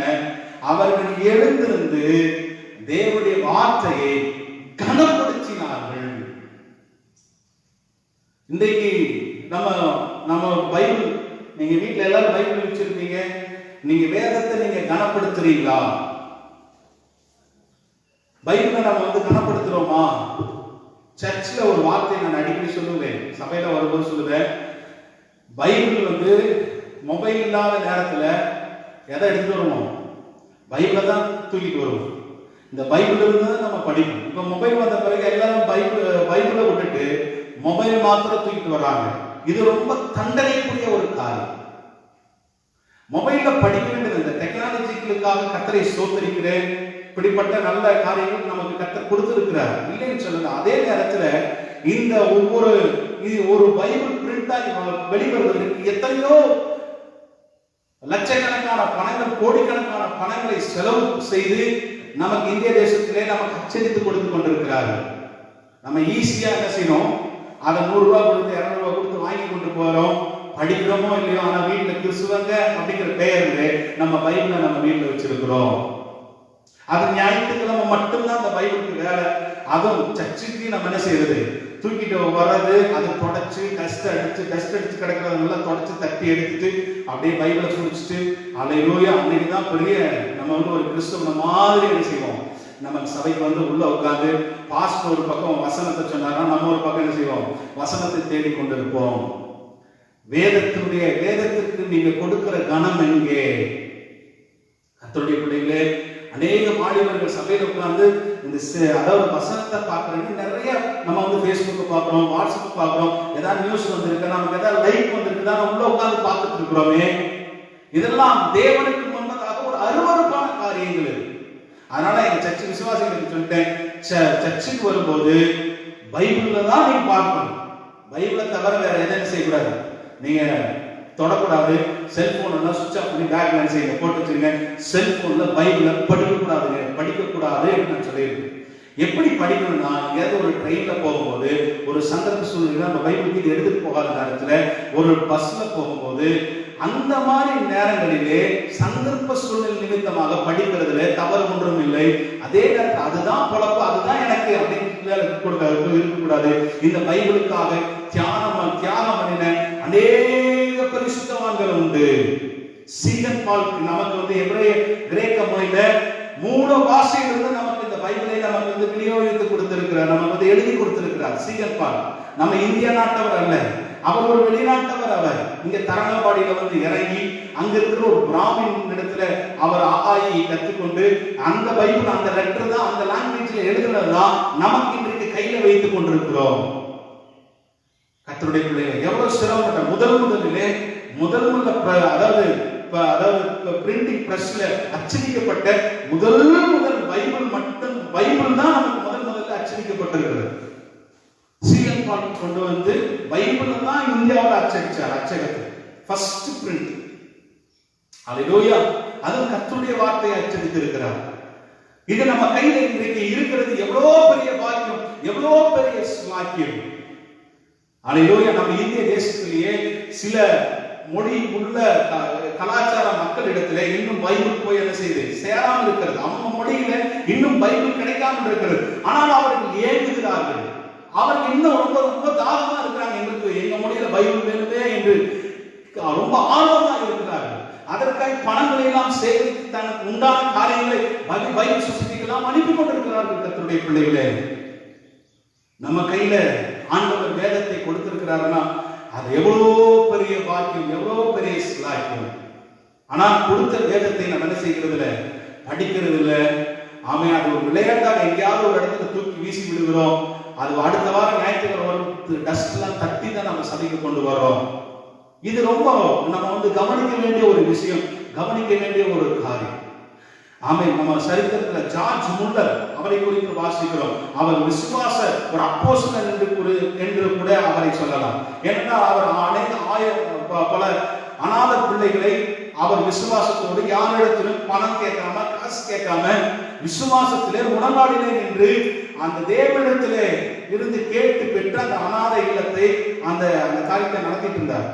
அவர்கள் எழுந்திருந்து தேவனுடைய வார்த்தையை கனப்படுத்தினார்கள். இன்றைக்கு நம்ம பைபிள், நீங்க வீட்டுல எல்லாரும் பைபிள் வச்சிருக்கீங்க, நீங்க வேதத்தை நீங்க கனப்படுத்துறீங்களா? பைபிளை நம்ம கனப்படுத்துறோமா? சர்ச்ல ஒரு வார்த்தை நான் அடிக்கடி சொல்லுவேன், சபையில வரும்போது சொல்லுவேன், பைபிள் மொபைல் இல்லாத நேரத்துல எதை எடுத்துட்டு வருவோம்? பைபிளை தான் தூக்கிட்டு வருவோம். இந்த பைபிள் இருந்து நம்ம படிப்போம். இப்ப மொபைல் வந்த பிறகு எல்லாரும் பைபிளை விட்டுட்டு மொபைல் மாத்திரம் தூக்கிட்டு வர்றாங்க. இது ரொம்ப தண்டனைக்குரிய ஒரு காரியம். மொபைல்ல படிக்க வேண்டியது இந்த டெக்னாலஜிகளுக்காக கர்த்தரை ஸ்தோத்திரிக்கிறேன். இப்படிப்பட்ட நல்ல காரியங்கள் நமக்கு கர்த்தர் கொடுத்திருக்கிறார், இல்லைன்னு சொல்லுங்க. அதே நேரத்துல இந்த ஒரு பைபிள் பிரிண்டாய் வெளிவருவதற்கு எத்தனையோ லட்சக்கணக்கான பணங்கள், கோடிக்கணக்கான பணங்களை செலவு செய்து நமக்கு இந்திய தேசத்திலே நமக்கு அச்சடித்து கொடுத்து கொண்டிருக்கிறார்கள். நம்ம ஈஸியா என்ன செய்யணும், அதை 100 ரூபாய் கொடுத்து 200 ரூபாய் கொடுத்து வாங்கி கொண்டு போறோம், படிக்கிறோமோ இல்லையோ. ஆனா வீட்டுல கிறிஸ்துவங்க அப்படிங்கிற பெயர்ல நம்ம பைபிளை நம்ம வீட்டுல வச்சிருக்கிறோம். அது ஞாயிற்றுக்கிழமை மட்டும்தான் அந்த பைபிளுக்கு வேலை. அதுவும் சர்ச்சுக்கு நம்ம என்ன செய்யறது, தூக்கிட்டு வர்றது, அதை தொடச்சு டஸ்ட் அடிச்சு கிடக்கிறதெல்லாம் தொடச்சு தட்டி எடுத்துட்டு அப்படியே பைபிளை குடிச்சிட்டு அல்லேலூயா அன்னைக்கு தான் பெரிய நம்ம வந்து ஒரு கிறிஸ்தவ மாதிரி என்ன செய்வோம், நம்ம சபைக்கு வந்து உள்ள உட்கார்ந்து பாஸ்டர் ஒரு பக்கம் வசனத்தை சொன்னாங்கன்னா நம்ம ஒரு பக்கம் என்ன செய்வோம், வசனத்தை தேடி கொண்டிருப்போம். வேதத்திற்கு நீங்க கொடுக்கிற கனம் எங்கே? கர்த்தருடைய பிள்ளைகளே, அநேக வாலிபர்கள் சபையில உட்கார்ந்து இந்த அதாவது வசனத்தை பார்க்கறதுக்கு நிறைய நம்ம வந்து Facebook பார்க்கிறோம், வாட்ஸ்அப் பார்க்கிறோம், ஏதாவது நியூஸ் வந்திருக்கு, நமக்கு ஏதாவது லைக் வந்திருக்கு தான் உள்ள உட்கார்ந்து பார்த்துட்டு இருக்கிறோமே. இதெல்லாம் தேவனுக்கு முன்பதாக ஒரு அருவருப்பான காரியங்கள் இருக்கு. அதனால எங்க சர்ச்சை விசுவாசிகளுக்கு சொல்லிட்டேன், சர்ச்சுக்கு வரும்போது பைபிள்ல தான் நீங்க பார்க்கணும். பைபிளை தவிர வேற எதையும் செய்யக்கூடாது, நீங்க தொடக்கூடாது. செல்போன் எல்லாம் சுவிட்ச் ஆஃப் பண்ணி பேக்ல செய்யுங்க, போட்டு வச்சுருங்க. செல்போன்ல பைபிளை படிக்கக்கூடாது நான் சொல்லியிருக்கேன். எப்படி படிக்கணும்னா, எங்கேயாவது ஒரு ட்ரெயின்ல போகும்போது, ஒரு சந்தர்ப்ப சூழ்நிலை நம்ம பைபிள் எடுத்துட்டு போகாத நேரத்துல, ஒரு பஸ்ல போகும்போது, அந்த மாதிரி நேரங்களிலே சந்தர்ப்ப சூழ்நிலை நிமித்தமாக படிக்கிறதுல தவறு ஒன்றும் இல்லை. அதே நேரத்தில் அதுதான் பொழப்பு, அதுதான் எனக்கு அப்படின்னு இருக்கக்கூடாது. இந்த பைபிளுக்காக தியாகம் பண்ணின அநேக பரிசுத்தவான்கள் உண்டு. சீகன் பால் நமக்கு வந்து கிரேக்க மொழியில மூல பாஷையிலிருந்து நமக்கு இந்த பைபிளை நமக்கு வந்து விநியோகித்து கொடுத்திருக்கிறார், நமக்கு வந்து எழுதி கொடுத்திருக்கிறார். சீகன் பால் நம்ம இந்திய நாட்டவர் அல்ல, அவர் ஒரு வெளிநாட்டவர். அவர் இங்க தரங்கம்பாடியில வந்து இறங்கி அங்க இருக்கிற ஒரு பிராமின் இடத்துல அவர் ஆயி கற்றுக்கொண்டு அந்த பைபிள், அந்த லெட்டர் தான், அந்த லாங்குவேஜ்ல எழுதுனதுதான் நமக்கு இன்றைக்கு கையில வைத்துக் கொண்டிருக்கிறோம். கர்த்தருடைய பிள்ளைகளை எவ்வளவு சிரமப்பட்ட முதல்ல அதாவது பிரிண்டிங் பிரஸ்ல அச்சடிக்கப்பட்ட முதல் பைபிள் தான் நமக்கு முதல்ல அச்சடிக்கப்பட்டிருக்கிறது. சீகன் பால் கொண்டு வந்து பைபிள் தான் இந்தியாவில் அச்சடிச்சார், அச்சகத்தில் ஃபர்ஸ்ட் பிரிண்ட். அல்லேலூயா, அது கர்த்தருடைய வார்த்தையை அச்சடித்திருக்கிறார். இது நம்ம கையில இன்றைக்கு இருக்கிறது எவ்வளோ பெரிய பாக்கியம், எவ்வளோ பெரிய ஸ்லாக்கியம். அல்லேலூயா, நம்ம இந்திய தேசத்திலேயே சில மொழி உள்ள கலாச்சார மக்களிடத்துல இன்னும் பைபிள் போய் என்ன செய்யுது, சேராமல் இருக்கிறது. அவங்க மொழியில இன்னும் பைபிள் கிடைக்காமல் இருக்கிறது. ஆனால் அவர்கள் ஏங்குகிறார்கள், அவர்கள் இன்னும் ரொம்ப ரொம்ப தாகமா இருக்கிறாங்க, எங்களுக்கு எங்க மொழியில பைபிள் வேணுமே என்று ரொம்ப ஆர்வமா இருக்கிறார்கள். அதற்காக பணங்களை எல்லாம் சேகரித்து தனக்கு உண்டான காரியங்களை பைபிள் சொசைட்டிக்கெல்லாம் அனுப்பி கொண்டிருக்கிறார்கள். கர்த்தருடைய பிள்ளைகளே, நம்ம கையில ஆண்டவர் வேதத்தை கொடுத்திருக்கிறாருன்னா அது எவ்வளோ பெரிய பாக்கியம், எவ்வளோ பெரிய சிலாக்கியம். ஆனால் கொடுத்த வேதத்தை நம்ம என்ன செய்கிறது இல்லை, படிக்கிறது இல்லை. ஆமே, அது ஒரு விளையாட்டாக எங்கேயாவது ஒரு இடத்துல தூக்கி வீசி விடுகிறோம். அது அடுத்த வாரம் ஞாயிற்றுக்கிழமை டஸ்ட் எல்லாம் தட்டி தான் நம்ம சபைக்கு கொண்டு வரோம். இது ரொம்ப நம்ம வந்து கவனிக்க வேண்டிய ஒரு விஷயம், கவனிக்க வேண்டிய ஒரு காரியம். ஆமே, நம்ம சரித்திரத்துல ஜார்ஜ் முல்லர் அவரை குறித்து வாசிக்கிறோம். அவர் விசுவாச ஒரு அப்போஸ்தலன் என்று கூட அவரை சொல்லலாம். ஏனென்றால் அவர் பல அநாத பிள்ளைகளை அவர் விசுவாசத்தோடு யாரிடத்திலும் பணம் கேட்காம, காசு கேட்காம, விசுவாசத்திலே உடன்பாடிலே நின்று அந்த தேவனிடத்திலே இருந்து கேட்டு பெற்று அந்த அநாத இல்லத்தை அந்த காரியத்தை நடத்திட்டு இருந்தார்.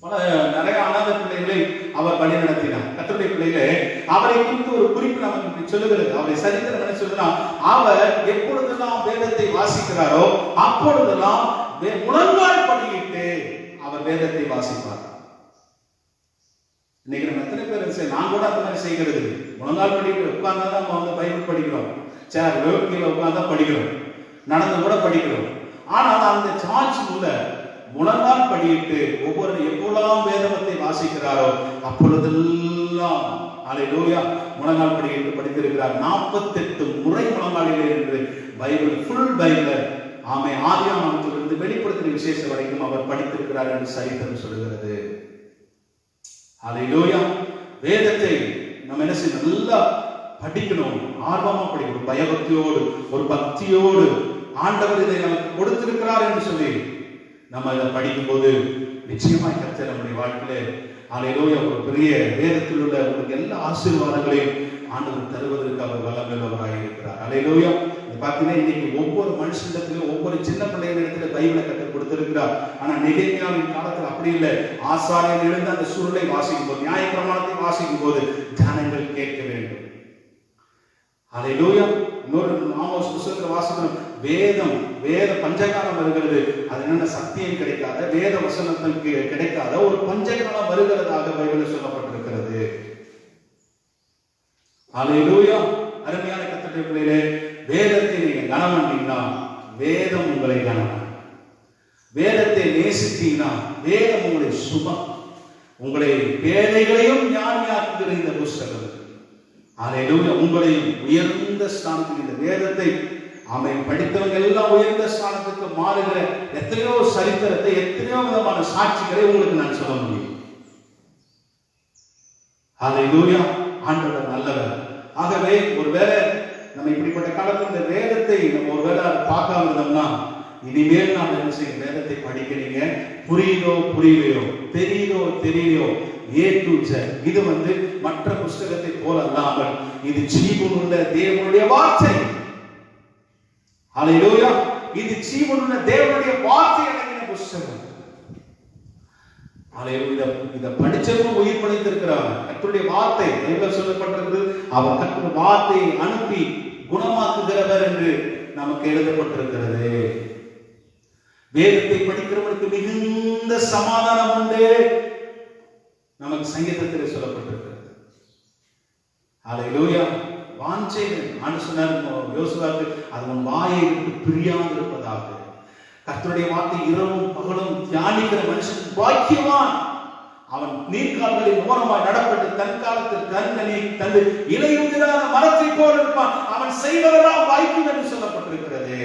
நிறைய அநாத பிள்ளைகளை அவர் வழி நடத்தினார். கர்த்தருடைய பிள்ளைகளே, அவரை குறித்து ஒரு குறிப்பு நமக்கு சொல்லுகிறது. அவரை சரித்திரம் என்ன சொல்லுதுன்னா, அவர் எப்பொழுதெல்லாம் வேதத்தை வாசிக்கிறாரோ அப்பொழுதெல்லாம் முழங்கால் படியிட்டு அவர் வேதத்தை வாசிப்பார். இன்னைக்கு நம்ம எத்தனை பேர், நான் கூட அந்த மாதிரி செய்கிறது, முழங்கால் படிக்கிட்டு உட்கார்ந்தாதான் நம்ம வந்து பைபிள் படிக்கிறோம், சேர் கீழே உட்கார்ந்தா படிக்கிறோம், நடந்து கூட படிக்கிறோம். ஆனால் அந்த சார்ஜ் முல்லர் முழங்கால் படியிட்டு எப்பொழுதெல்லாம் வேதத்தை வாசிக்கிறாரோ அப்பொழுதெல்லாம் அல்லேலூயா முழங்கால் படியிட்டு படித்திருக்கிறார். 48 முறை முழங்காலிலே என்று பைபிள், ஃபுல் பைபிள், ஆமே, ஆதியாகமத்திலிருந்து வெளிப்படுத்தின விசேஷம் வரைக்கும் அவர் படித்திருக்கிறார் என்று சரித்திரம் சொல்கிறது. அல்லேலூயா, வேதத்தை நம்ம என்ன செய்யணும், நல்லா படிக்கணும், ஆர்வமா படிக்கணும், பயபக்தியோடு, ஒரு பக்தியோடு ஆண்டவர் இதை நமக்கு கொடுத்திருக்கிறார் என்று சொல்லி நம்ம இதை படிக்கும்போது நிச்சயமாய் கர்த்தர் நம்முடைய வாழ்க்கையில அல்லேலூயா ஒரு பெரிய வேதத்தில் உள்ள உங்களுக்கு எல்லா ஆசீர்வாதங்களையும் ஆண்டவர் தருவதற்கு அவர் வல்லமையுள்ளவராக இருக்கிறார். அல்லேலூயா. பார்த்தீங்கன்னா இன்னைக்கு ஒவ்வொரு மனுஷனிடத்திலும் ஒவ்வொரு சின்ன பிள்ளைகளிடத்துல பைபிளை கற்றுக் கொடுத்திருக்கிறார். ஆனா நெகேமியாவின் காலத்தில் அப்படி இல்லை. ஆசாரியன் எழுந்து அந்த சுருளை வாசிக்கும் போது, நியாயப்பிரமாணத்தை வாசிக்கும் போது ஜனங்கள் கேட்க வேண்டும். அல்லேலூயா. இன்னொரு ஆமோஸ் புத்தகத்தில் வாசிக்கணும், வேத பஞ்சகாலம் வருகிறது. அது என்னென்ன சத்தியம் கிடைக்காத, வேத வசனத்துக்கு கிடைக்காத ஒரு பஞ்சகாலம் வருகிறதாக பைபிளில் சொல்லப்பட்டிருக்கிறது. அல்லேலூயா. அருமையான கர்த்தருடைய பிள்ளைகளே, வேதத்தை நீங்க கனம் பண்ணீங்கன்னா வேதம் உங்களை கனம். வேதத்தை நேசித்தீங்கன்னா வேதம் உங்களை சுபம், உங்களை வேலைகளையும் ஞானியாக்குகிற இந்த புஸ்தகம். அல்லேலூயா. உங்களையும் உயர்ந்த ஸ்தானத்தில் இந்த வேதத்தை படித்தவங்க எல்லாம் உயர்ந்த ஸ்தானத்துக்கு மாறுகிற எத்தனையோ சரித்திரத்தை, எத்தனையோ விதமான சாட்சிகளை உங்களுக்கு நான் சொல்ல முடியும். அல்லேலூயா. ஆண்டவர் நல்லவர். ஆகவே ஒருவேளை நம்ம இப்படிப்பட்ட காலத்தில் இந்த வேதத்தை நம்ம ஒருவேளை பார்க்காம இருந்தோம்னா, இனிமேல் நாம் என்ன செய்ய, வேதத்தை படிக்கிறீங்க, புரியுதோ புரியலையோ, தெரியுதோ தெரியலையோ, A to Z. இது மற்ற புஸ்தகத்தை போல அல்லாமல் இது ஜீவனுள்ள தேவனுடைய வார்த்தை. அல்லேலூயா. இது ஜீவனுள்ள தேவனுடைய வார்த்தை அடங்கின புஸ்தகம். இதை படிச்சவங்க உயிர் படைத்திருக்கிறாங்க. கர்த்தருடைய வார்த்தை பைபிளில் சொல்லப்பட்டிருக்கிறது, அவர் கர்த்தருடைய வார்த்தையை அனுப்பி குணமாக்குகிறவர் என்று நமக்கு எழுதப்பட்டிருக்கிறது. வேதத்தை படிக்கிறவனுக்கு மிகுந்த சமாதானம் உண்டு, நமக்கு சங்கீதத்தில் சொல்லப்பட்டிருக்கிறது. அல்லேலூயா. வாஞ்சைகள் ஆண்டு சொன்னார் யோசுவாவுக்கு, அது உன் வாயை விட்டு பிரியாமல் இருப்பதாக. கர்த்தருடைய வார்த்தை இரவும் பகலும் தியானிக்கிற மனுஷன் பாக்கியவான். அவன் நீர்க்கால்களின் ஓரமாய் நடப்பட்டு தன் காலத்தில் கண்கனி தந்து இலையுதிரான மரத்தை போல இருப்பான். அவன் செய்வதெல்லாம் வாய்க்கும் என்று சொல்லப்பட்டிருக்கிறது.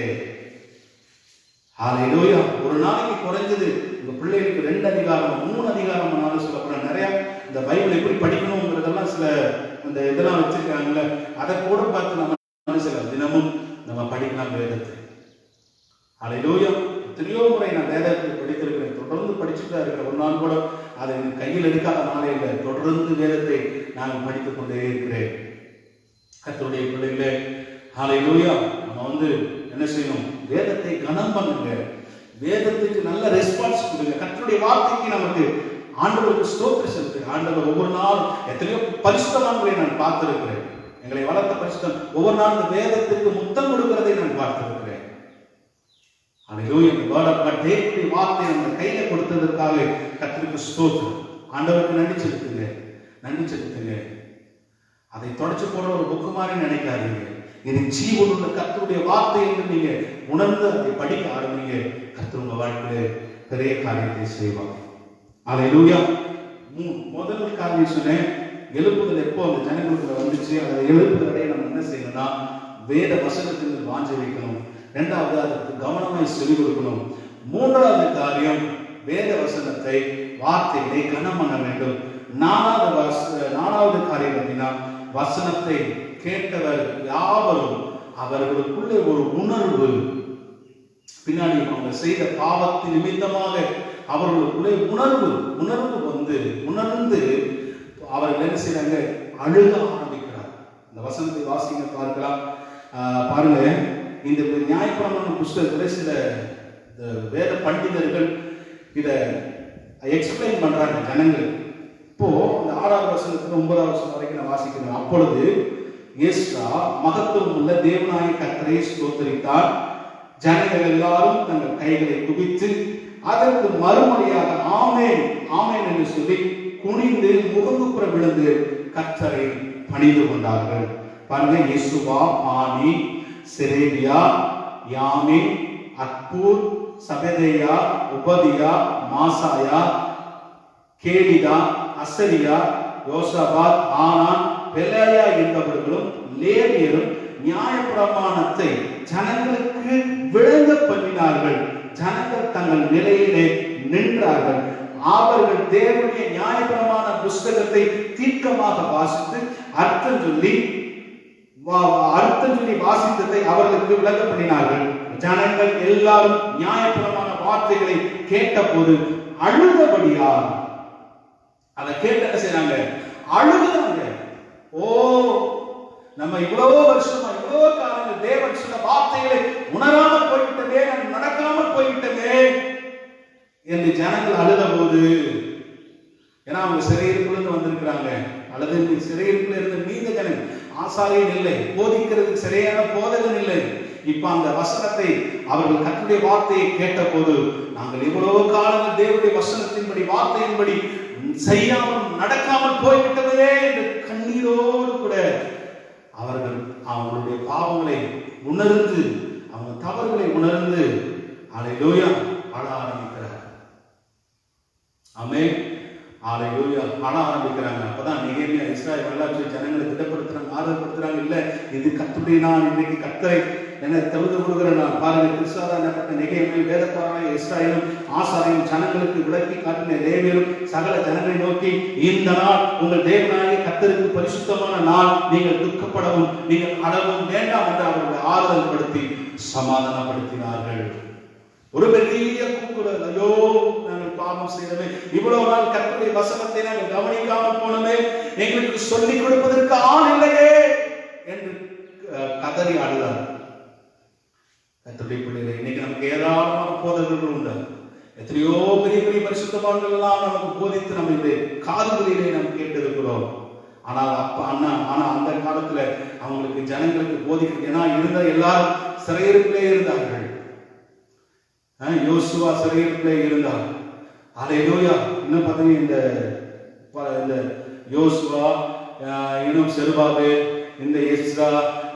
அல்லேலூயா. ஒரு நாளைக்கு குறைஞ்சது உங்க பிள்ளைகளுக்கு 2 அதிகாரம் 3 அதிகாரம் சொல்லப்பட நிறைய இந்த பைபிள் எப்படி படிக்கணுங்கிறதெல்லாம் சில இந்த இதெல்லாம் வச்சிருக்காங்கல்ல, அதை கூட பார்த்து நம்ம சில தினமும் நம்ம படிக்கலாம் வேதத்தை. அல்லேலூயா. எத்தனையோ முறை நான் வேதத்தை படித்திருக்கிறேன், தொடர்ந்து படிச்சுட்டு இருக்கிறேன். ஒரு நாள் கூட அதை கையில் எடுக்காத நாளே இல்லை. தொடர்ந்து வேதத்தை நான் படித்துக் கொண்டே இருக்கிறேன். கர்த்தருடைய பிள்ளைகளே, அல்லேலூயா. நம்ம என்ன செய்யணும், வேதத்தை கனம் பண்ணுங்க, வேதத்துக்கு நல்ல ரெஸ்பான்ஸ் கொடுங்க. கர்த்தருடைய வார்த்தைக்கு நமக்கு ஆண்டவருக்கு ஸ்தோத்திரம் செலுத்துங்க. ஆண்டவர் ஒவ்வொரு நாளும் எத்தனையோ பரிசுத்தவான்களை நான் பார்த்திருக்கிறேன். எங்களை வளர்த்த பரிசுத்தம் ஒவ்வொரு நாள் இந்த வேதத்துக்கு முத்தம் கொடுக்கிறதை நான் பார்த்திருக்கிறேன். அல்லேலூயா. இந்த வேர்ட் ஆஃப் காட் தேவனுடைய வார்த்தை நம்ம கையில கொடுத்ததற்காக கர்த்தருக்கு ஸ்தோத்திரம். ஆண்டவருக்கு நன்றி செலுத்துங்க, நன்றி செலுத்துங்க. அதை தொடச்சு போற ஒரு புக்கு மாதிரி நினைக்காதீங்க. இது ஜீவனுள்ள கர்த்தருடைய வார்த்தை என்று நீங்க உணர்ந்து அதை படிக்க ஆரம்பிங்க. கர்த்தர் உங்க வாழ்க்கையில பெரிய காரியத்தை செய்வார். அல்லேலூயா. முதல் காரியம் சொன்னேன், எழுப்புதல் எப்போ அந்த ஜனங்களுக்கு வந்துச்சு, அதை எழுப்புதலை நம்ம என்ன செய்யணும்னா வேத வசனத்திலிருந்து வாஞ்சை வைக்கணும். 2வது அதற்கு கவனமாய் சொல்லிக் கொடுக்கணும். 3வது காரியம் வேத வசனத்தை வார்த்தைகளை கனம் பண்ண வேண்டும். 4வது காரியம் அப்படின்னா வசனத்தை கேட்டவர் யாவரும் அவர்களுக்குள்ளே ஒரு உணர்வு, பின்னாடி அவங்க செய்த பாவத்தின் நிமித்தமாக அவர்களுக்குள்ளே உணர்வு உணர்ந்து அவர்கள் என்ன செய்யறாங்க, அழுக ஆரம்பிக்கிறார். இந்த வசனத்தை வாசிங்க பார்க்கலாம். பாருங்க, இந்த நியாயப்பிரமாண புஸ்தகத்தில் சில வேத பண்டிதர்கள் இதை எக்ஸ்பிளைன் பண்றாங்க ஜனங்கள். இப்போ இந்த 6வது வசனத்துல 9வது வசனம் வரைக்கும் நான் வாசிக்கிறேன். அப்பொழுது எஸ்ரா மகத்துவம் உள்ள தேவனாய கர்த்தரை ஸ்தோத்திரித்தார். ஜனங்கள் எல்லாரும் தங்கள் கைகளை குவித்து அதற்கு மறுமொழியாக ஆமென் ஆமென் என்று சொல்லி குனிந்து முகங்குப்புற விழுந்து கர்த்தரை பணிந்து கொண்டார்கள். பாருங்க, யெசுவா, பானி, செரேபியா, யாமின், அக்பூர், சபெதேயா, உபதியா, மாசாயா, கேடிதா, அசரியா, யோசபாத், ஆனான், பெலாயா என்பவர்களும் லேவியரும் நியாயப்பிரமாணத்தை ஜனங்களுக்கு விளங்க பண்ணினார்கள். ஜனங்கள் தங்கள் நிலையிலே நின்றார்கள். அவர்கள் தேவனுடைய நியாயப்பிரமாண புஸ்தகத்தை தீர்க்கமாக வாசித்து அர்த்தம் சொல்லி வாசித்ததை அவர்களுக்கு விளங்க பண்ணினார்கள். ஜனங்கள் எல்லாரும் நியாயபூர்வமான வார்த்தைகளை கேட்ட போது அழுதபடியா, அதை கேட்ட என்ன செய்றாங்க? அழுகுறாங்க. ஓ, நம்ம இவ்வளவு வருஷமா இவ்வளவு காலங்கள் தேவன் சொன்ன வார்த்தைகளை உணராமல் போய்விட்டமே, நடக்காமல் போய்விட்டமே என்று ஜனங்கள் அழுத போது, ஏன்னா அவங்க சிறையிருப்புல வந்திருக்கிறாங்க, அல்லது சிறையிருப்புல இருந்த மீத ஜனங்கள், ஆசாரியன் இல்லை, போதிக்கிறதுக்கு சரியான போதகன் இல்லை. இப்ப அந்த வசனத்தை அவர்கள் கர்த்தருடைய வார்த்தையை கேட்ட போது, நாங்கள் இவ்வளவு காலங்கள் தேவனுடைய வசனத்தின்படி வார்த்தையின்படி செய்யாமல் நடக்காமல் போய்விட்டதே என்று கண்ணீரோடு கூட அவர்கள் அவங்களுடைய பாவங்களை உணர்ந்து, அவங்க தவறுகளை உணர்ந்து அல்லேலூயா அழ ஆரம்பிக்கிறார். ஆமென், அல்லேலூயா அழ ஆரம்பிக்கிறாங்க. அப்பதான் நெகேமியா இஸ்ராயேல் வரலாற்று ஜனங்களை திடப்படுத்துறாங்க, ஆதரப்படுத்துறாங்க. இல்ல, இது கர்த்தருடைய நான், இன்னைக்கு கர்த்தரை என்ன தொழுது கொடுக்கிறேன் நான். பாருங்க, கிறிஸ்தாதானப்பட்ட நெகேமியா வேதக்காரனாகிய இஸ்ராயேலும் ஆசாரியரும் ஜனங்களுக்கு விளக்கி காட்டின லேவியரும் சகல ஜனங்களை நோக்கி, இந்த நாள் உங்கள் தேவனாகிய கர்த்தருக்கு பரிசுத்தமான நாள், நீங்கள் துக்கப்படவும் நீங்கள் அழவும் வேண்டாம் என்று அவர்களை ஆறுதல் படுத்தி சமாதானப்படுத்தினார்கள். ஒரு பெரிய கூக்குரல், ஐயோ நாங்கள் பாவம் செய்தோமே, இவ்வளவு நாள் கர்த்தருடைய வசனத்தை நாங்கள் கவனிக்காமல் போனோமே, எங்களுக்கு சொல்லிக் கொடுப்பதற்கு ஆள் இல்லையே என்று கதறி அழுதார். கர்த்தருடைய பிள்ளைகளே, இன்னைக்கு நமக்கு ஏராளமான போதகர்கள் உண்டு. எத்தனையோ பெரிய பெரிய பரிசுத்தவான்கள் எல்லாம் நமக்கு போதித்து நம்ம இந்த காதுகளிலே நாம் கேட்டிருக்கிறோம். ஆனால் ஆனா அந்த காலத்துல அவங்களுக்கு ஜனங்களுக்கு போதிக்க, ஏன்னா இருந்த எல்லாரும் சிறையிருப்பிலே இருந்தார்கள். யோசுவா சிறையிருப்பிலே இருந்தார். அல்லேலூயா. இன்னும் பார்த்தீங்கன்னா இந்த யோசுவா, இன்னும் செருபாபேல், இந்த எஸ்ரா,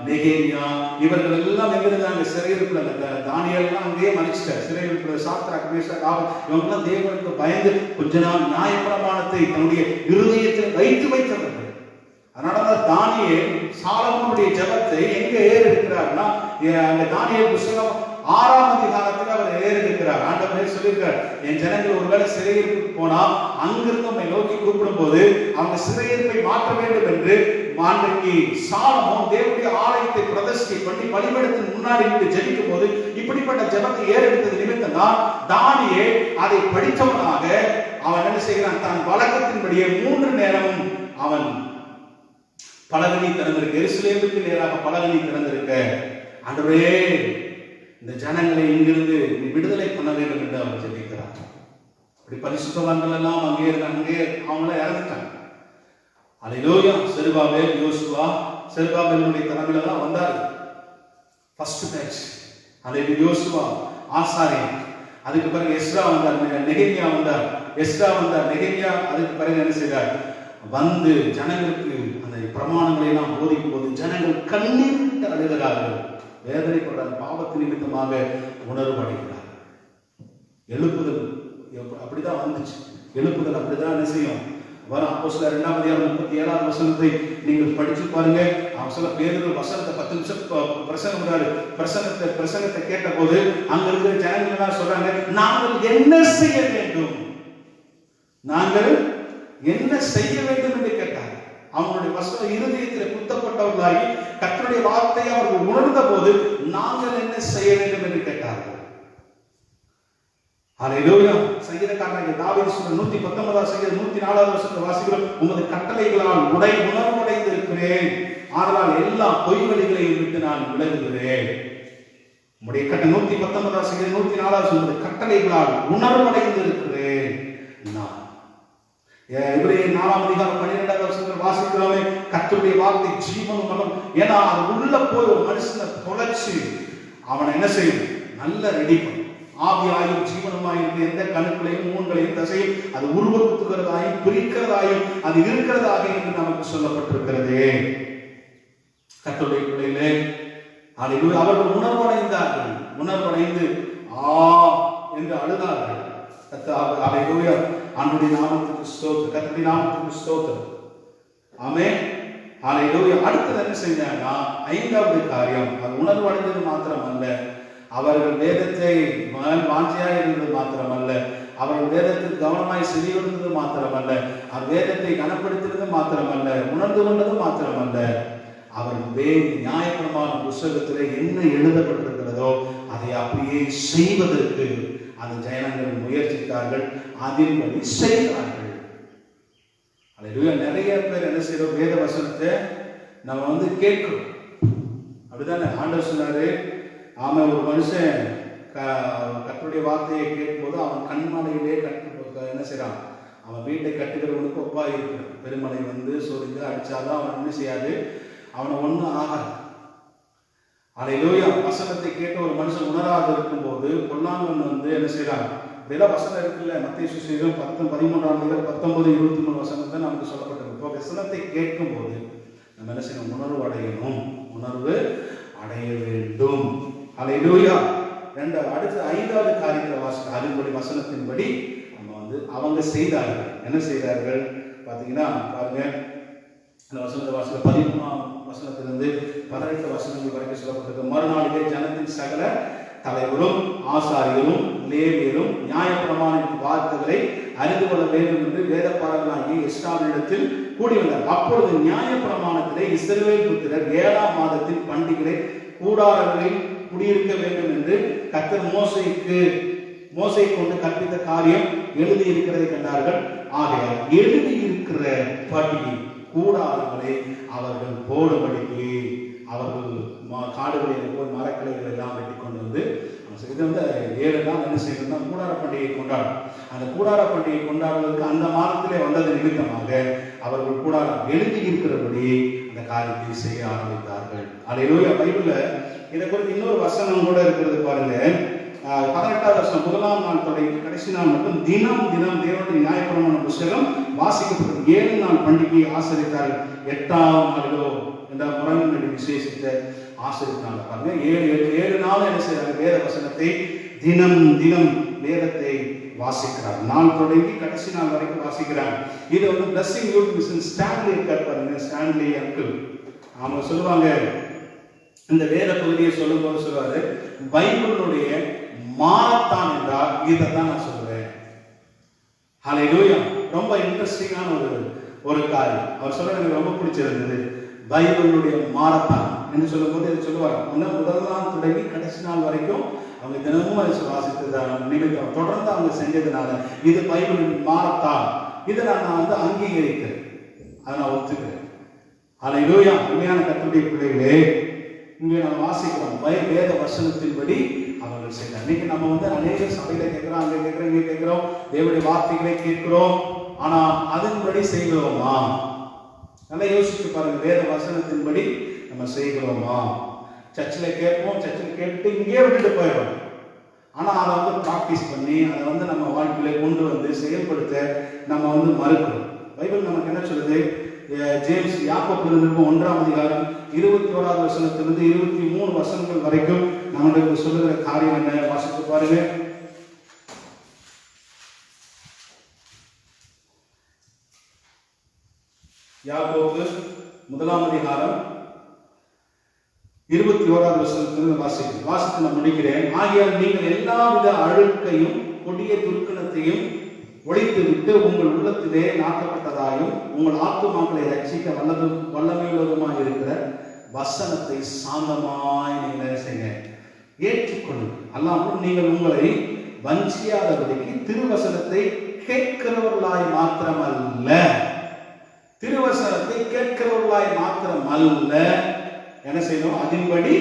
நெகேமியா, இவர்கள் எல்லாம் எங்க இருந்தாங்க? சிறையிருப்புல. தானியேல் எல்லாம் அங்கேயே மறிச்சிட்டார் சிறையிருப்புல. சாத்ராக், மேஷாக், இவங்க எல்லாம் தேவனுக்கு பயந்து கொஞ்ச நாள் நியாயப்பிரமாணத்தை தன்னுடைய இருதயத்தில் வைத்தவர்கள். அதனாலதான் தானியேல் சாலமோனுடைய ஜெபத்தை எங்க ஏறெடுக்கிறார்னா, அந்த தானியேல் புத்தகம் 6ஆம் அதிகாரத்தில் அவர் ஏறெடுக்கிறார். ஆண்டவர் சொல்லியிருக்கார், என் ஜனங்கள் ஒருவேளை சிறையிருப்புக்கு போனா அங்கிருந்து நம்மை நோக்கி கூப்பிடும் போது அவங்க சிறையிருப்பை மாற்ற வேண்டும் என்று அன்றைக்கு சாலமோன் தேவனுடைய ஆலயத்தை பிரதிஷ்டை பண்ணி பலிபீடத்தின் முன்னாடி நின்று ஜெபிக்கும் போது இப்படிப்பட்ட ஜெபத்தை ஏறெடுத்தது நிமித்தம் தான் தானியேல் அதை படித்தவனாக அவன் என்ன செய்கிறான்? தன் வழக்கத்தின்படியே 3 நேரமும் அவன் பலகனி திறந்திருக்க, எருசலேமுக்கு நேராக பலகனி திறந்திருக்க, ஆண்டவரே இந்த ஜனங்களை இங்கிருந்து விடுதலை பண்ண வேண்டும் என்று அவர் ஜெபிக்கிறார். அப்படி பரிசுத்தவான்கள் எல்லாம் அங்கே அவங்கள இறந்துட்டாங்க. அல்லேலூயா. செருபாபேல், யோசுவா, செருபாபேலுடைய தலைமையில தான் வந்தார் ஃபர்ஸ்ட் பேட்ச். அல்லேலூயா. யோசுவா ஆசாரியன், அதுக்கு பிறகு எஸ்ரா வந்தார், நெகேமியா வந்தார், எஸ்ரா வந்தார், நெகேமியா. அதுக்கு பிறகு என்ன செய்தார்? வந்து ஜனங்களுக்கு அந்த பிரமாணங்களை எல்லாம் போதிக்கும் போது ஜனங்கள் கண்ணீர் அழுகிறார்கள், வேதனைப்படுறாங்க, பாவத்து நிமித்தமாக உணர்வடைகிறார். எழுப்புதல் அப்படிதான் வந்துச்சு. எழுப்புதல் அப்படிதான் என்ன செய்யும் வரும். அப்போஸ்தலர் 2ஆம் அதிகாரம் 37ஆம் வசனத்தை நீங்கள் படிச்சு பாருங்க. அப்போஸ்தலர் பேதுரு வசனத்தை 10 நிமிஷம் பிரசங்கத்தை கேட்ட போது அங்க இருக்கிற ஜனங்கள் என்ன சொல்றாங்க? நாங்கள் என்ன செய்ய வேண்டும், நாங்கள் என்ன செய்ய வேண்டும் என்று கேட்டார். அவங்களுடைய வசனம் இருதயத்தில் குத்தப்பட்டவர்களாகி கர்த்தருடைய வார்த்தையை அவர்கள் உணர்ந்த போது நாங்கள் என்ன செய்ய வேண்டும் என்று கேட்டார்கள். அல்லேலூயா. சங்கீதக்காரனாகிய தாவீது சொன்ன 119ஆம் சங்கீதம் 104ஆவது வசனத்தை வாசிக்கிறோம். உமது கட்டளைகளால் உணர்வடைந்து இருக்கிறேன், ஆதலால் எல்லா பொய்வழிகளையும் விட்டு நான் விலகுகிறேன். உம்முடைய 119ஆம் சங்கீதம் 104ஆவது உமது கட்டளைகளால் உணர்வடைந்து இருக்கிறேன். நான் எபிரேயர் 4ஆம் அதிகாரம் 12ஆவது வசனத்தில் வாசிக்கிறோமே, கர்த்தருடைய வார்த்தை ஜீவனும் பலம். ஏன்னா அது உள்ள போய் ஒரு மனுஷனை தொலைச்சு அவனை என்ன செய்யும்? நல்ல ரெடி பண்ணும். ஆவியாயும் ஜீவனமாயும் எந்த கணுக்களையும் மூன்களையும் தசையும் அது உருவக்குத்துகிறதாயும் பிரிக்கிறதாயும் அது இருக்கிறதாக என்று நமக்கு சொல்லப்பட்டிருக்கிறது. கர்த்தருடைய பிள்ளைகளே, அவர்கள் உணர்வடைந்தார்கள். உணர்வடைந்து என்று அழுதார்கள். ஆண்டவருடைய நாமத்துக்கு ஸ்தோத்திரம், கர்த்தருடைய நாமத்துக்கு ஸ்தோத்திரம். ஆமென். ஹல்லேலூயா. அடுத்து என்ன செஞ்சாங்கன்னா 5வது காரியம், அது உணர்வடைந்தது மாத்திரமல்ல, அவர்கள் வேதத்தை வாஞ்சியாக இருந்தது மாத்திரமல்ல, அவர்கள் வேதத்துக்கு கவனமாய் செவியொடுத்தது மாத்திரமல்ல, அவர் வேதத்தை கனப்படுத்தினது மாத்திரமல்ல, உணர்ந்து கொண்டது மாத்திரமல்ல, அவர் நியாயப்பிரமாண புத்தகத்தில் என்ன எழுதப்பட்டிருக்கிறதோ சொல்லப்பட்டதோ அதை அப்படியே செய்வதற்கு அந்த ஜனங்கள் முயற்சித்தார்கள், அதின்படி செய்தார்கள். அல்லேலூயா. நிறைய பேர் என்ன செய்யறோம், வேத வசனத்தை நம்ம கேட்கிறோம். அப்படிதானே? ஆண்டவர் சொன்னாரு, ஆமா, ஒரு மனுஷன் கர்த்தருடைய வார்த்தையை கேட்கும்போது அவன் கண்மலையிலே என்ன செய்யறான், அவன் வீட்டை கட்டுகிறவனுக்கு ஒப்பா இருக்கிறான். பெருமலை சோதித்து அடிச்சாலும் அவன் என்ன செய்யாது, அவனை ஒன்றும் ஆகாது. அல்லேலூயா. வசனத்தை கேட்ட ஒரு மனுஷன் உணராது இருக்கும்போது பொல்லாங்கன் என்ன செய்யறான், இதெல்லாம் வசனம் இருக்குல்ல, மத்தேயு சுவிசேஷம் 10:13-19-23 வசனத்தை நமக்கு சொல்லப்பட்டிருக்கு. வசனத்தை கேட்கும் போது நம்ம என்ன செய்யணும், உணர்வு அடையணும், உணர்வு அடைய வேண்டும். அல்லேலூயா. அடுத்த 5வது காரியத்தை வாசிக்க, அதன்படி வசனத்தின்படி நம்ம அவங்க செய்தார்கள். என்ன செய்தார்கள் பாத்தீங்கன்னா, பாருங்க, இந்த வசனத்தை வாசிக்க 13ஆம் வசனத்திலிருந்து 18 வசனங்கள் வரைக்கும் சொல்லப்பட்டிருக்கு. மறுநாளிலே ஜனத்தின் சகல தலைவரும் ஆசாரியரும் லேவியரும் நியாயப்பிரமாணத்தின் வார்த்தைகளை அறிந்து கொள்ள வேண்டும் என்று வேதபாரகனாகிய எஸ்றாவினிடத்தில் கூடி வந்தார். அப்பொழுது நியாயப்பிரமாணத்திலே இஸ்ரவேல் புத்திரர் 7ஆம் மாதத்தின் பண்டிகை கூடாரங்களில் குடியிருக்க வேண்டும் என்று கர்த்தர் மோசேயை கொண்டு கற்பித்த காரியம் எழுதி இருக்கிறதை கண்டார்கள். ஆகையால் எழுதி இருக்கிற படி கூடாரங்களை அவர்கள் போடும்படிக்கு அவர்கள் காடுகளில் போய் மரக்கிளைகள் எல்லாம் வெட்டி கொண்டு இது 7 நாள் என்ன செய்யணும்னா கூடார பண்டிகை கொண்டாடும். அந்த கூடார பண்டிகை கொண்டாடுவதற்கு அந்த மாதத்திலே வந்தது நிமித்தமாக அவர்கள் கூடாரம் எழுதி இருக்கிறபடி அந்த காரியத்தை செய்ய ஆரம்பித்தார்கள். அல்லேலூயா. பைபிள்ல இதை குறித்து இன்னொரு வசனம் கூட இருக்கிறது பாருங்க. 18வது வசனம், 1ஆம் நாள் தொடங்கி கடைசி நாள் மட்டும் தினம் தேவனுடைய நியாயப்பிரமாண புத்தகம் வாசிக்கப்பட்டது. 7 நாள் பண்டிகையை ஆசரித்தார்கள். 8ஆம் நாளிலோ என்ற முறைமையினுடைய விசேஷத்தை ஆசரித்தாங்க. பாருங்க, 7 நாள் என்ன செய்யறாங்க, வேத வசனத்தை தினம் வேதத்தை வாசிக்கிறார். நாள் தொடங்கி கடைசி நாள் வரைக்கும் வாசிக்கிறாங்க. இது பிளஸிங் யூத் மிஷன் ஸ்டான்லி இருக்கார் பாருங்க, ஸ்டான்லி அங்கிள். அவங்க சொல்லுவாங்க, இந்த வேத பகுதியை சொல்லும் போது சொல்லுவாரு, பைபிளுடைய மாரத்தான் என்றால் இதைத்தான் நான் சொல்லுவேன். ஹல்லேலூயா. ரொம்ப இன்ட்ரெஸ்டிங்கான ஒரு காரியம் அவர் சொல்ல எனக்கு ரொம்ப பிடிச்சிருந்தது. பைபிளுடைய மாரத்தான் என்று சொல்லும் போது இதை சொல்லுவாங்க, முதல் நாள் தொடங்கி கடைசி நாள் வரைக்கும் அவங்க தினமும் அதை வாசித்ததான நிமித்தம் தொடர்ந்து அவங்க செஞ்சதுனால இது பைபிளின் மாரத்தான். இதை நான் அங்கீகரிக்கிறேன், அதை நான் ஒத்துக்கிறேன். ஹல்லேலூயா. உண்மையான கர்த்தருடைய பிள்ளைகளே, இங்கே நாம் வாசிக்கிறோம் வேத வசனத்தின்படி அவர்கள் செய்தார். இன்னைக்கு நம்ம அநேக சபையில கேட்கிறோம், அங்கே கேட்கிறோம், இங்கே கேட்கிறோம், தேவனுடைய வார்த்தைகளை கேட்கிறோம், ஆனா அதன்படி செய்கிறோமா? நல்லா யோசிச்சு பாருங்க, வேத வசனத்தின்படி நம்ம செய்கிறோமா? சர்ச்சில் கேட்போம், சர்ச்சில் கேட்டு இங்கே விட்டுட்டு போயிடும். ஆனா அதை ப்ராக்டிஸ் பண்ணி அதை நம்ம வாழ்க்கையில கொண்டு செயல்படுத்த நம்ம மறுக்கிறோம். பைபிள் நமக்கு என்ன சொல்லுது? ஜேம்ஸ் யாக்கோபு 1ஆம் அதிகாரம் 21வது வசனத்திலிருந்து 23 வசனங்கள் வரைக்கும் நமக்கு சொல்லுகிற காரியம் என்ன? வாசித்து பாருங்க. யாக்கோபு 1ஆம் அதிகாரம் 21வது வசனத்திலிருந்து வாசித்து நான் முடிக்கிறேன். ஆகையால் நீங்கள் எல்லாவித அழுக்கையும் கொடிய துர்க்கணத்தையும் ஒழித்து விட்டு உங்கள் உள்ளத்திலே நாட்டப்பட்டதாயும் உங்கள் ஆத்துமாக்களை ரட்சிக்க வல்லமையுள்ளதுமாய் இருக்கிற வசனத்தை சாந்தமாய் நீங்கள் செய்ய ஏற்றுக்கொள்ளுங்கள். அல்லாமல் நீங்கள் உங்களை வஞ்சியாதபடிக்கு திருவசனத்தை கேட்கிறவர்களாய் மாத்திரமல்ல, திருவசனத்தை கேட்கிறவர்களாய் மாத்திரமல்ல என்ன செய்யணும்? அதன்படி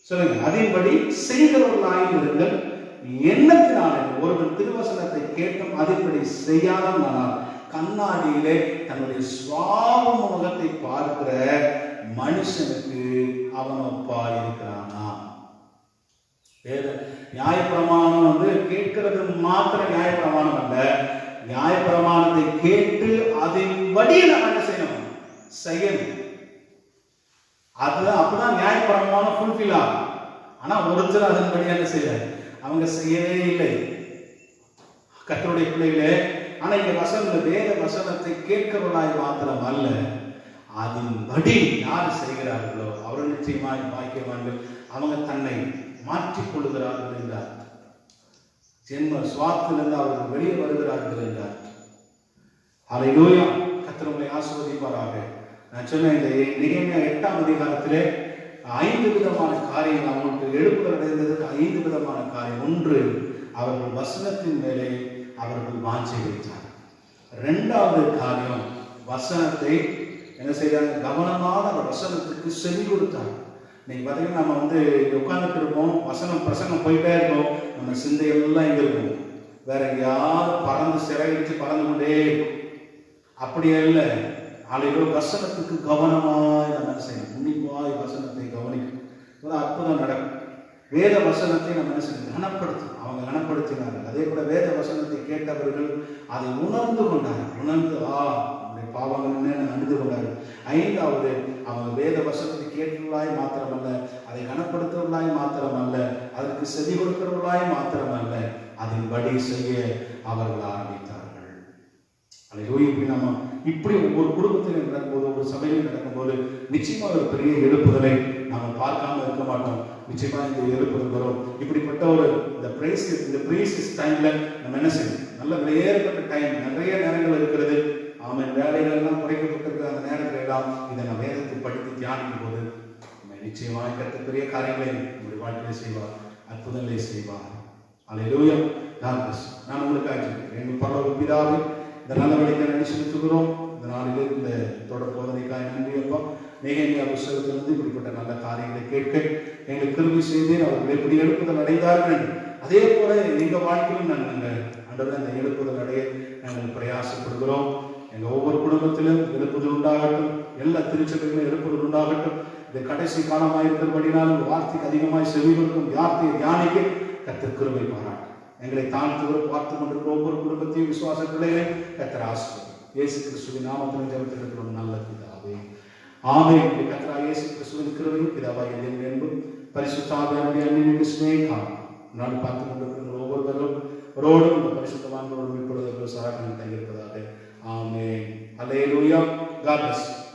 சொல்லுங்க, அதன்படி செய்கிறவர்களாய் இருங்கள். எண்ணத்தினாலே ஒருவன் திருவசனத்தை கேட்டும் அதன்படி செய்யாமல் ஆனால் கண்ணாடியிலே தன்னுடைய சுவாப முகத்தை பார்க்கிற மனுஷனுக்கு அவன் ஒப்பா இருக்கிறானா? நியாயப்பிரமாணம் கேட்கிறது மாத்திரம் நியாயப்பிரமாணம் அல்ல, நியாயப்பிரமாணத்தை கேட்டு அதன்படி நம்ம என்ன செய்யணும்? செய்யணும். அதுதான் அப்பதான் நியாயப்பிரமாணம் ஃபுல்ஃபில் ஆகும். ஆனா ஒருத்தர் அதன்படி என்ன செய்ய அவங்க செய்யவே இல்லை, கர்த்தருடைய பிள்ளைகளே. ஆனா இங்க வேத வசனத்தை கேட்கிறவர்களாய் மாத்திரம் அல்ல, அதன்படி யார் செய்கிறார்களோ அவர்கள் நிச்சயமாய் பாக்கியவான்கள். அவங்க தன்னை மாற்றிக் கொள்ளுகிறார்கள் என்றார். ஜென்ம சுவாத்திலிருந்து அவர்கள் வெளியே வருகிறார்கள் என்றார். ஹல்லேலூயா. கர்த்தர் உங்களை ஆசீர்வதிப்பாராக. நான் சொன்ன இந்த நெகேமியா 8ஆம் அதிகாரத்திலே 5 விதமான காரியங்கள் அவங்களுக்கு எழுப்புதல் அடைந்ததுக்கு 5 விதமான காரியம். ஒன்று, அவர்கள் வசனத்தின் மேலே அவர்கள் வாஞ்சை வைத்தார். 2வது காரியம், வசனத்தை என்ன செய்யறாங்க, கவனமாக அந்த வசனத்துக்கு செவி கொடுத்தாங்க. நீங்க பாத்தீங்கன்னா நம்ம உட்கார்ந்துட்டு இருப்போம், வசனம் பிரசங்கம் போயிட்டே இருக்கோம், நம்ம சிந்தையெல்லாம் எங்க இருக்கும், வேற எங்கேயாவது பறந்து சிறையிட்டு பறந்து கொண்டே இருக்கும். அப்படியே இல்லை, நாளைக்கு வசனத்துக்கு கவனமாய் நம்ம என்ன செய்யணும், உன்னிப்பாய் வசனத்தை கவனிக்கும், அற்புதம் நடக்கும். வேத வசனத்தை நம்ம என்ன செய்யணும், கனப்படுத்தும். அவங்க கனப்படுத்தினார்கள். அதே போல வேத வசனத்தை கேட்டவர்கள் அதை உணர்ந்து கொண்டார்கள். உணர்ந்து பாவங்கள் அணிந்து கொண்டார்கள். 5வது, அவங்க வேத வசனத்தை கேட்கிறவர்களாய் மாத்திரமல்ல, அதை கனப்படுத்துவர்களாய் மாத்திரமல்ல, அதற்கு செவி கொடுக்கிறவர்களாய் மாத்திரமல்ல, அதன்படி செய்ய அவர்கள் ஆரம்பித்தார்கள். இப்படி ஒவ்வொரு குடும்பத்திலும் நடக்கும்போது, ஒவ்வொரு சபையிலும் நடக்கும்போது நிச்சயமா ஒரு பெரிய எழுப்புதலை நாம பார்க்காம இருக்க மாட்டோம். நிச்சயமா இந்த எழுப்புதல் வரும். இப்படிப்பட்ட இந்த பிரேசிஸ் டைம்ல நம்ம என்ன செய்யணும், நல்ல வேறுபட்ட டைம், நிறைய நேரங்கள் இருக்கிறது. அவன் வேலைகள் எல்லாம் குறைக்கப்பட்டிருக்கிற அந்த நேரத்துல எல்லாம் இதை நான் வேதத்தை படித்து தியானிக்கும் போது நிச்சயமாக கர்த்தர் பெரிய காரியங்களை நம்முடைய வாழ்க்கையில செய்வார், அற்புதங்களை செய்வார். அல்லேலூயா. நான் உங்களுக்காக எங்கள் பரலோக பிதாவே, இந்த நல்ல வழிக்கு நன்றி செலுத்துகிறோம். இந்த நாளிலே இந்த தொடர் போதனைக்காக நன்றி அப்பா. நெகேமியா புஸ்தகத்திலிருந்து இப்படிப்பட்ட நல்ல காரியங்களை கேட்க எங்களுக்கு கிருபை செய்து அவர்கள் எப்படி எழுப்புதல் அடைந்தார்கள், அதே போல எங்க வாழ்க்கையிலும் நாங்கள் ஆண்டவரே அந்த எழுப்புதல் அடைய நாங்கள் பிரயாசப்படுகிறோம். எங்க ஒவ்வொரு குடும்பத்திலும் எழுப்புதல் உண்டாகட்டும், எல்லா திருச்சபைகளும் எழுப்புதல் உண்டாகட்டும். இந்த கடைசி காலமாக இருக்கிறபடினால் வார்த்தைக்கு அதிகமாய் செவி கொடுக்கும், வார்த்தையை தியானிக்க கர்த்தர் கிருபை பாராட்டும். எங்களை தாழ்த்துகிறோம். பார்த்து கொண்டிருக்கிற ஒவ்வொரு குடும்பத்தையும் விசுவாச பிள்ளைகளை கர்த்தர் ஆசீர்வதிப்பார். இயேசு கிறிஸ்துவின் நாமத்தில் ஜெபத்தில் இருக்கிற நல்ல பிதாவே, ஆமென். கர்த்தர் இயேசு கிறிஸ்துவின் கிருபையும் பிதாவாகிய தேவனுடைய அன்பும் பரிசுத்த ஆவியானவருடைய அன்பின் ஸ்நேகம் நான் பார்த்து கொண்டிருக்கிற ஒவ்வொருவரோடும் இந்த பரிசுத்தவான்களோடும் இப்பொழுது சகாயம் தங்கியிருப்பதாக. ஆமென். அல்லேலூயா. God bless you.